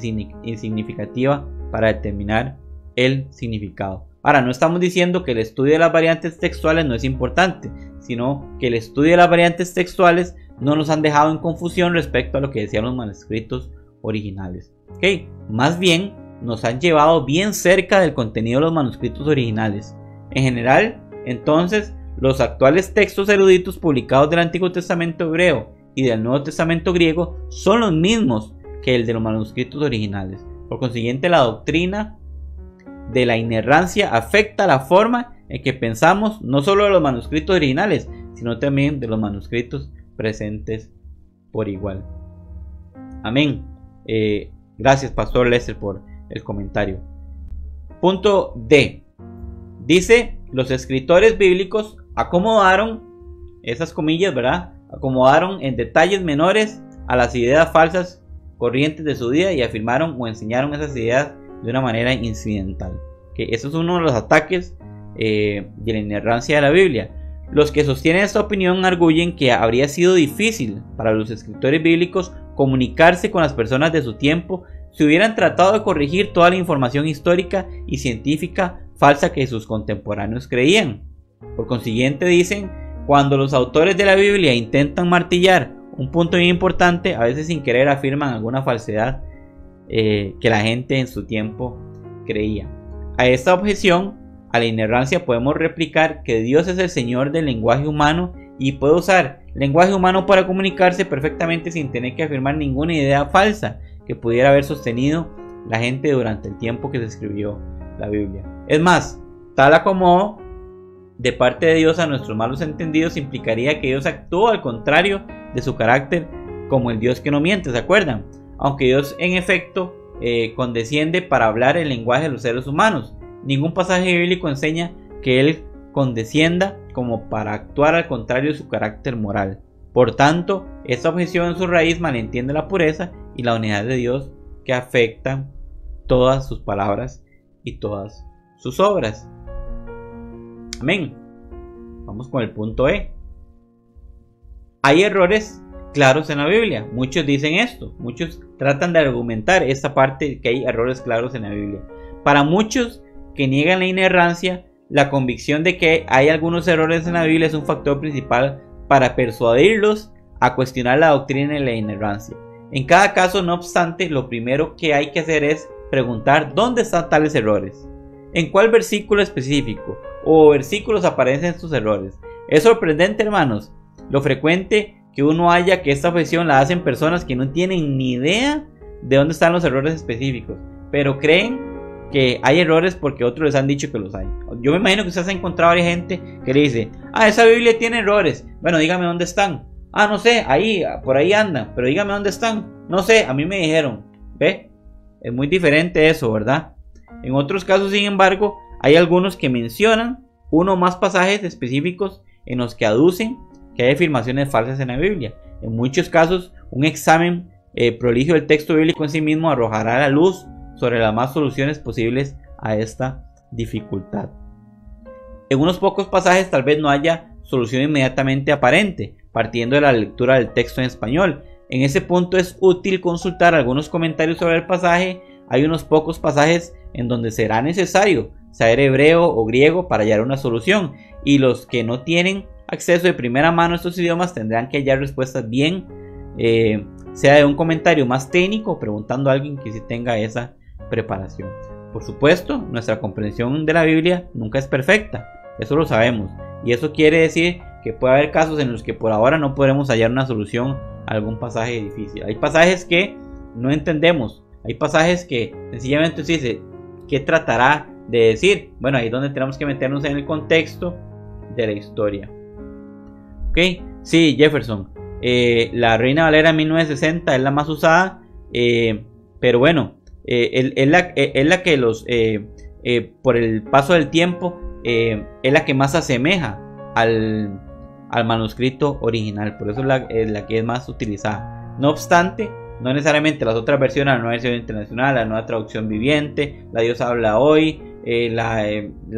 significativa para determinar el significado. Ahora, no estamos diciendo que el estudio de las variantes textuales no es importante, sino que el estudio de las variantes textuales no nos han dejado en confusión respecto a lo que decían los manuscritos originales. Más bien, nos han llevado bien cerca del contenido de los manuscritos originales. En general, entonces, los actuales textos eruditos publicados del Antiguo Testamento hebreo y del Nuevo Testamento griego son los mismos que el de los manuscritos originales. Por consiguiente, la doctrina de la inerrancia afecta la forma en que pensamos no solo de los manuscritos originales, sino también de los manuscritos presentes por igual. Amén. Gracias, Pastor Lester, por el comentario. Punto D. Dice, los escritores bíblicos acomodaron, esas comillas, ¿verdad? Acomodaron en detalles menores a las ideas falsas corrientes de su día y afirmaron o enseñaron esas ideas de una manera incidental. Eso es uno de los ataques de la inerrancia de la Biblia. Los que sostienen esta opinión arguyen que habría sido difícil para los escritores bíblicos comunicarse con las personas de su tiempo si hubieran tratado de corregir toda la información histórica y científica falsa que sus contemporáneos creían. Por consiguiente, dicen, cuando los autores de la Biblia intentan martillar un punto bien importante, a veces sin querer afirman alguna falsedad que la gente en su tiempo creía. A esta objeción a la inerrancia podemos replicar que Dios es el Señor del lenguaje humano y puede usar lenguaje humano para comunicarse perfectamente sin tener que afirmar ninguna idea falsa que pudiera haber sostenido la gente durante el tiempo que se escribió la Biblia. Es más, tal acomodo de parte de Dios a nuestros malos entendidos implicaría que Dios actuó al contrario de su carácter como el Dios que no miente, ¿se acuerdan? Aunque Dios en efecto condesciende para hablar el lenguaje de los seres humanos, ningún pasaje bíblico enseña que Él condescienda como para actuar al contrario de su carácter moral. Por tanto, esta objeción en su raíz malentiende la pureza y la unidad de Dios que afectan todas sus palabras y todas sus obras. Amén. Vamos con el punto E. Hay errores claros en la Biblia. Muchos dicen esto. Muchos tratan de argumentar esta parte que hay errores claros en la Biblia. Para muchos que niegan la inerrancia, la convicción de que hay algunos errores en la Biblia es un factor principal para persuadirlos a cuestionar la doctrina de la inerrancia. En cada caso, no obstante, lo primero que hay que hacer es preguntar dónde están tales errores, en cuál versículo específico o versículos aparecen estos errores. Es sorprendente, hermanos, lo frecuente que uno haya que esta objeción la hacen personas que no tienen ni idea de dónde están los errores específicos, pero creen que hay errores porque otros les han dicho que los hay. Yo me imagino que ustedes han encontrado a gente que le dice: esa Biblia tiene errores. Bueno, dígame dónde están. No sé, ahí, por ahí andan, pero dígame dónde están. No sé, a mí me dijeron. ¿Ve? Es muy diferente eso, ¿verdad? En otros casos, sin embargo, hay algunos que mencionan uno o más pasajes específicos en los que aducen que hay afirmaciones falsas en la Biblia. En muchos casos, un examen prolijio del texto bíblico en sí mismo arrojará la luz sobre las más soluciones posibles a esta dificultad. En unos pocos pasajes tal vez no haya solución inmediatamente aparente, partiendo de la lectura del texto en español. En ese punto es útil consultar algunos comentarios sobre el pasaje. Hay unos pocos pasajes en donde será necesario saber hebreo o griego para hallar una solución, y los que no tienen acceso de primera mano a estos idiomas tendrán que hallar respuestas bien, sea de un comentario más técnico, preguntando a alguien que sí tenga esa preparación. Por supuesto, nuestra comprensión de la Biblia nunca es perfecta, eso lo sabemos, y eso quiere decir que puede haber casos en los que por ahora no podremos hallar una solución a algún pasaje difícil. Hay pasajes que no entendemos, hay pasajes que sencillamente se dice: ¿qué tratará de decir? Bueno, ahí es donde tenemos que meternos en el contexto de la historia. Ok, sí, Jefferson, la Reina Valera 1960 es la más usada, pero bueno, es la que por el paso del tiempo es la que más se asemeja al manuscrito original, por eso es la que es más utilizada. No obstante, no necesariamente las otras versiones, la nueva versión internacional, la nueva traducción viviente, la Dios habla hoy, la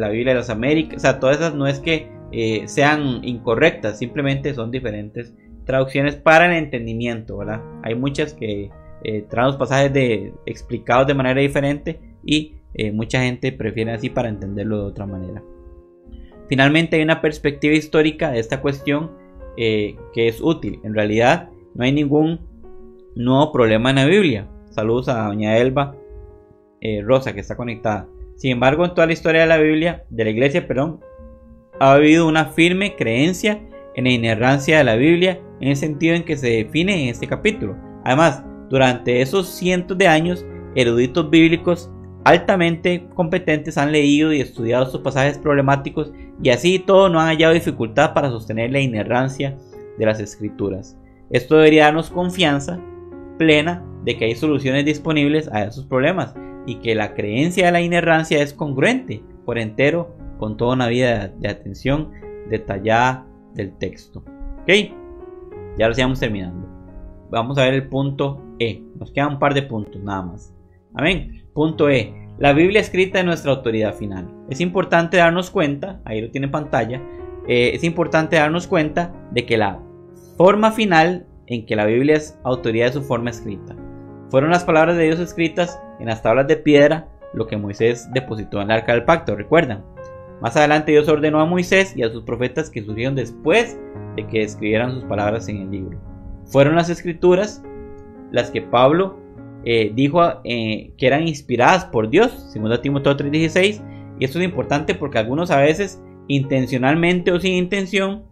Biblia de las Américas, o sea, todas esas no es que sean incorrectas, simplemente son diferentes traducciones para el entendimiento, ¿verdad? Hay muchas que traen los pasajes explicados de manera diferente, y mucha gente prefiere así para entenderlo de otra manera. Finalmente, hay una perspectiva histórica de esta cuestión que es útil. En realidad no hay ningún nuevo problema en la Biblia. Saludos a doña Elba Rosa, que está conectada. Sin embargo, en toda la historia de la Biblia, de la iglesia, ha habido una firme creencia en la inerrancia de la Biblia, en el sentido en que se define en este capítulo. Además, durante esos cientos de años, eruditos bíblicos altamente competentes han leído y estudiado estos pasajes problemáticos, y así todo no han hallado dificultad para sostener la inerrancia de las escrituras. Esto debería darnos confianza plena de que hay soluciones disponibles a esos problemas, y que la creencia de la inerrancia es congruente por entero con toda una vida de atención detallada del texto. Ok, ya lo estamos terminando. Vamos a ver el punto E. Nos quedan un par de puntos nada más. Amén. Punto E. La Biblia escrita es nuestra autoridad final. Es importante darnos cuenta, ahí lo tiene en pantalla, es importante darnos cuenta de que la forma final en que la Biblia es autoridad de su forma escrita. Fueron las palabras de Dios escritas en las tablas de piedra, lo que Moisés depositó en el arca del pacto, ¿recuerdan? Más adelante Dios ordenó a Moisés y a sus profetas que surgieron después de que escribieran sus palabras en el libro. Fueron las escrituras las que Pablo dijo que eran inspiradas por Dios, 2 Timoteo 3:16, y esto es importante porque algunos a veces, intencionalmente o sin intención,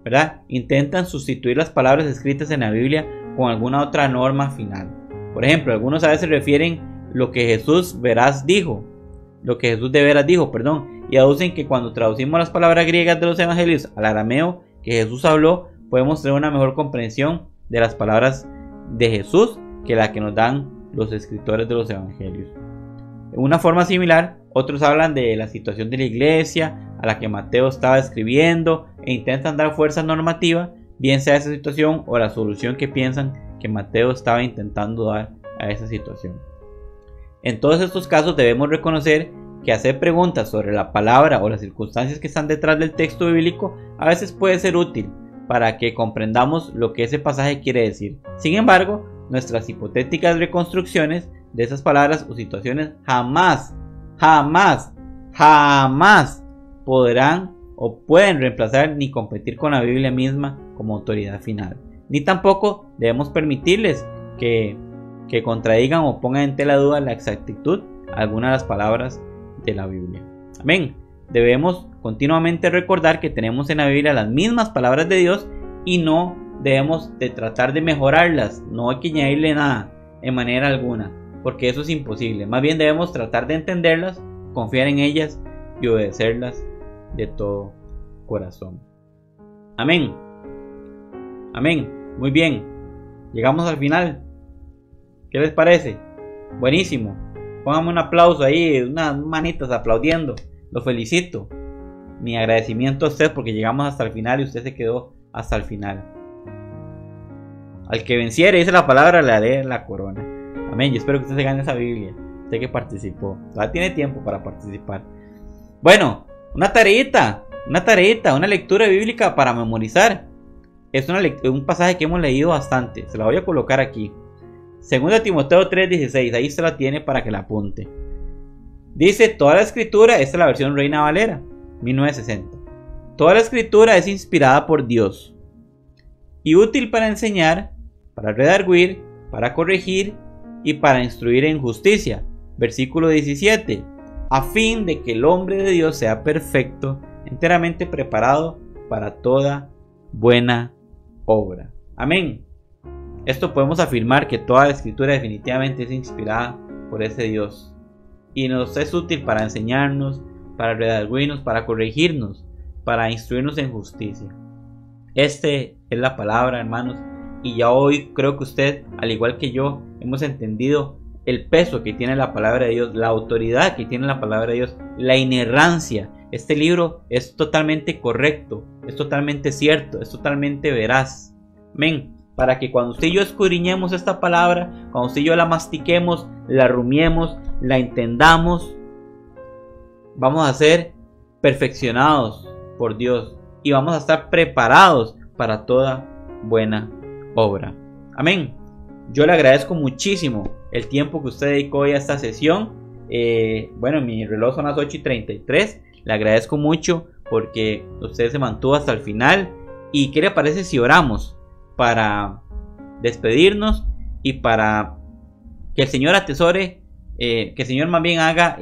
¿verdad?, intentan sustituir las palabras escritas en la Biblia con alguna otra norma final. Por ejemplo, algunos a veces refieren lo que Jesús de veras dijo, y aducen que cuando traducimos las palabras griegas de los evangelios al arameo que Jesús habló, podemos tener una mejor comprensión de las palabras de Jesús que la que nos dan los escritores de los evangelios. De una forma similar, otros hablan de la situación de la iglesia a la que Mateo estaba escribiendo e intentan dar fuerza normativa, bien sea esa situación o la solución que piensan que Mateo estaba intentando dar a esa situación. En todos estos casos debemos reconocer que hacer preguntas sobre la palabra o las circunstancias que están detrás del texto bíblico a veces puede ser útil para que comprendamos lo que ese pasaje quiere decir. Sin embargo, nuestras hipotéticas reconstrucciones de esas palabras o situaciones jamás podrán o pueden reemplazar ni competir con la Biblia misma como autoridad final. Ni tampoco debemos permitirles que contradigan o pongan en tela de duda la exactitud algunas de las palabras de la Biblia. Amén. debemos continuamente recordar que tenemos en la Biblia las mismas palabras de Dios y no debemos de tratar de mejorarlas, no hay que añadirle nada en manera alguna, porque eso es imposible. Más bien debemos tratar de entenderlas, confiar en ellas y obedecerlas de todo corazón. Amén. Amén. Muy bien. Llegamos al final. ¿Qué les parece? Buenísimo. Pónganme un aplauso ahí, unas manitas aplaudiendo. Lo felicito. Mi agradecimiento a usted porque llegamos hasta el final y usted se quedó hasta el final. Al que venciere, dice la palabra, le daré la corona. Amén. Yo espero que usted se gane esa Biblia. Usted que participó. Todavía tiene tiempo para participar. Bueno, una tareita, una lectura bíblica para memorizar. Es un pasaje que hemos leído bastante. Se la voy a colocar aquí. 2 Timoteo 3:16. Ahí se la tiene para que la apunte. Dice: toda la escritura, esta es la versión Reina Valera 1960. Toda la escritura es inspirada por Dios y útil para enseñar, para redarguir, para corregir y para instruir en justicia. Versículo 17. A fin de que el hombre de Dios sea perfecto, enteramente preparado para toda buena obra. Amén. Esto podemos afirmar que toda la escritura definitivamente es inspirada por ese Dios y nos es útil para enseñarnos, para redarguirnos, para corregirnos, para instruirnos en justicia. Este es la palabra, hermanos, y ya hoy creo que usted, al igual que yo, hemos entendido el peso que tiene la palabra de Dios, la autoridad que tiene la palabra de Dios, la inerrancia. Este libro es totalmente correcto, es totalmente cierto, es totalmente veraz. Amén. Para que cuando usted y yo escudriñemos esta palabra, cuando usted y yo la mastiquemos, la rumiemos, la entendamos, vamos a ser perfeccionados por Dios y vamos a estar preparados para toda buena obra. Amén. Yo le agradezco muchísimo el tiempo que usted dedicó hoy a esta sesión. Bueno, mi reloj son las 8:33. Le agradezco mucho porque usted se mantuvo hasta el final. ¿Y qué le parece si oramos para despedirnos y para que el Señor atesore, que el Señor más bien haga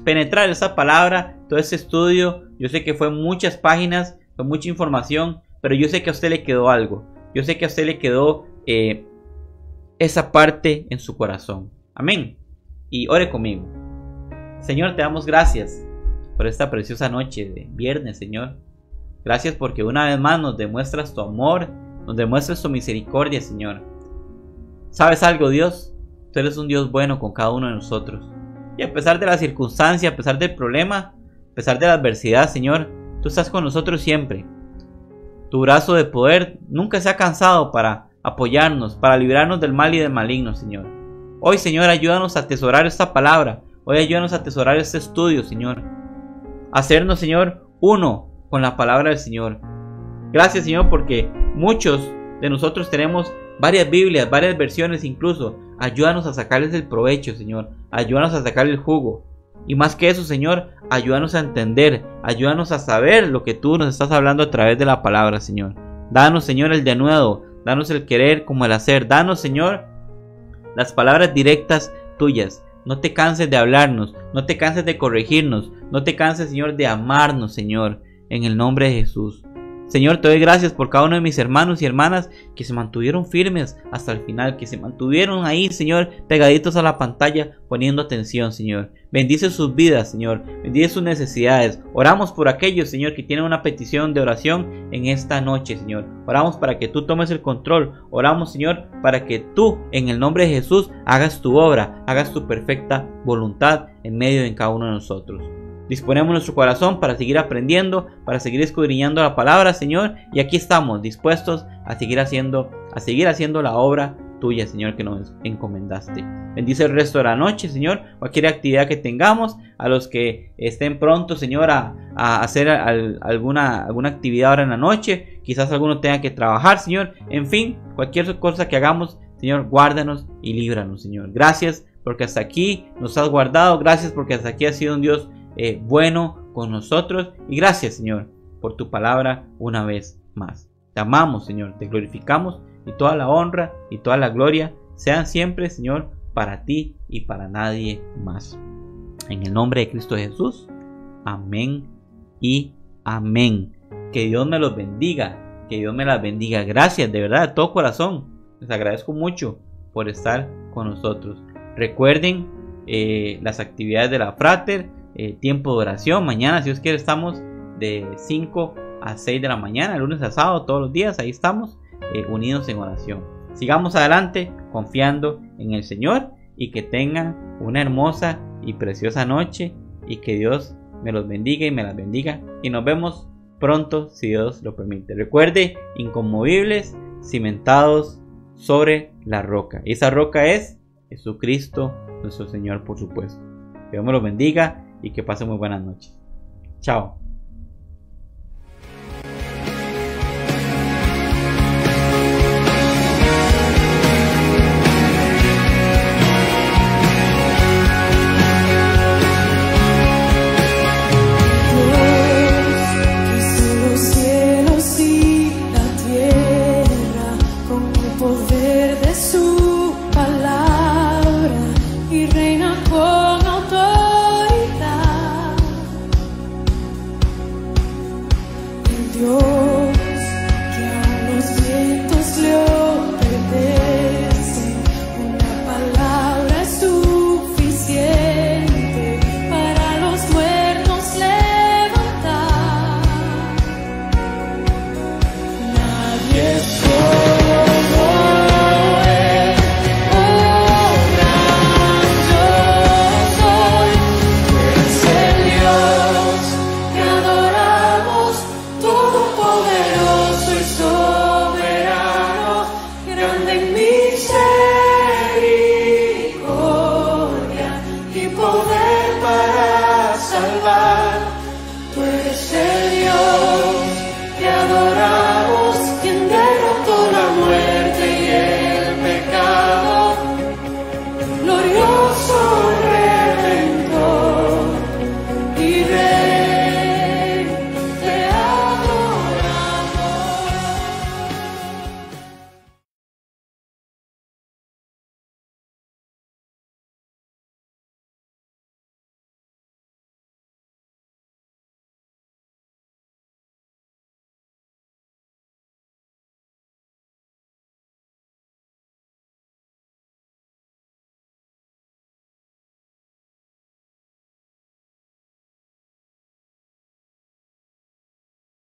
penetrar esa palabra, todo ese estudio? Yo sé que fue muchas páginas, fue mucha información, pero yo sé que a usted le quedó algo. Yo sé que a usted le quedó esa parte en su corazón. Amén. Y ore conmigo. Señor, te damos gracias por esta preciosa noche de viernes, Señor. Gracias porque una vez más nos demuestras tu amor, nos demuestras tu misericordia, Señor. ¿Sabes algo, Dios? Tú eres un Dios bueno con cada uno de nosotros. Y a pesar de la circunstancia, a pesar del problema, a pesar de la adversidad, Señor, tú estás con nosotros siempre. Tu brazo de poder nunca se ha cansado para apoyarnos, para librarnos del mal y del maligno, Señor. Hoy, Señor, ayúdanos a atesorar esta palabra. Hoy ayúdanos a atesorar este estudio, Señor. Hacernos, Señor, uno con la palabra del Señor. Gracias, Señor, porque muchos de nosotros tenemos varias Biblias, varias versiones incluso. Ayúdanos a sacarles el provecho, Señor. Ayúdanos a sacarle el jugo. Y más que eso, Señor, ayúdanos a entender, ayúdanos a saber lo que tú nos estás hablando a través de la palabra, Señor. Danos, Señor, el denuedo, danos el querer como el hacer. Danos, Señor, las palabras directas tuyas. No te canses de hablarnos, no te canses de corregirnos, no te canses, Señor, de amarnos, Señor, en el nombre de Jesús. Señor, te doy gracias por cada uno de mis hermanos y hermanas que se mantuvieron firmes hasta el final, que se mantuvieron ahí, Señor, pegaditos a la pantalla, poniendo atención, Señor. Bendice sus vidas, Señor. Bendice sus necesidades. Oramos por aquellos, Señor, que tienen una petición de oración en esta noche, Señor. Oramos para que tú tomes el control. Oramos, Señor, para que tú, en el nombre de Jesús, hagas tu obra, hagas tu perfecta voluntad en medio de cada uno de nosotros. Disponemos nuestro corazón para seguir aprendiendo, para seguir escudriñando la palabra, Señor, y aquí estamos dispuestos a seguir haciendo la obra tuya, Señor, que nos encomendaste. Bendice el resto de la noche, Señor, cualquier actividad que tengamos, a los que estén prontos, Señor, a hacer alguna actividad ahora en la noche, quizás alguno tenga que trabajar, Señor, en fin, cualquier cosa que hagamos, Señor, guárdanos y líbranos, Señor. Gracias porque hasta aquí nos has guardado, gracias porque hasta aquí has sido un Dios bueno con nosotros, y gracias, Señor, por tu palabra una vez más. Te amamos, Señor, te glorificamos, y toda la honra y toda la gloria sean siempre, Señor, para ti y para nadie más. En el nombre de Cristo Jesús. Amén y amén. Que Dios me los bendiga, que Dios me las bendiga. Gracias, de verdad, de todo corazón. Les agradezco mucho por estar con nosotros. Recuerden las actividades de la Frater, tiempo de oración. Mañana, si Dios quiere, estamos de 5 a 6 de la mañana, lunes a sábado, todos los días. Ahí estamos unidos en oración. Sigamos adelante confiando en el Señor y que tengan una hermosa y preciosa noche y que Dios me los bendiga y me las bendiga y nos vemos pronto si Dios lo permite. Recuerde, inconmovibles, cimentados sobre la roca. Y esa roca es Jesucristo nuestro Señor, por supuesto. Que Dios me los bendiga y que pasen muy buenas noches. Chao.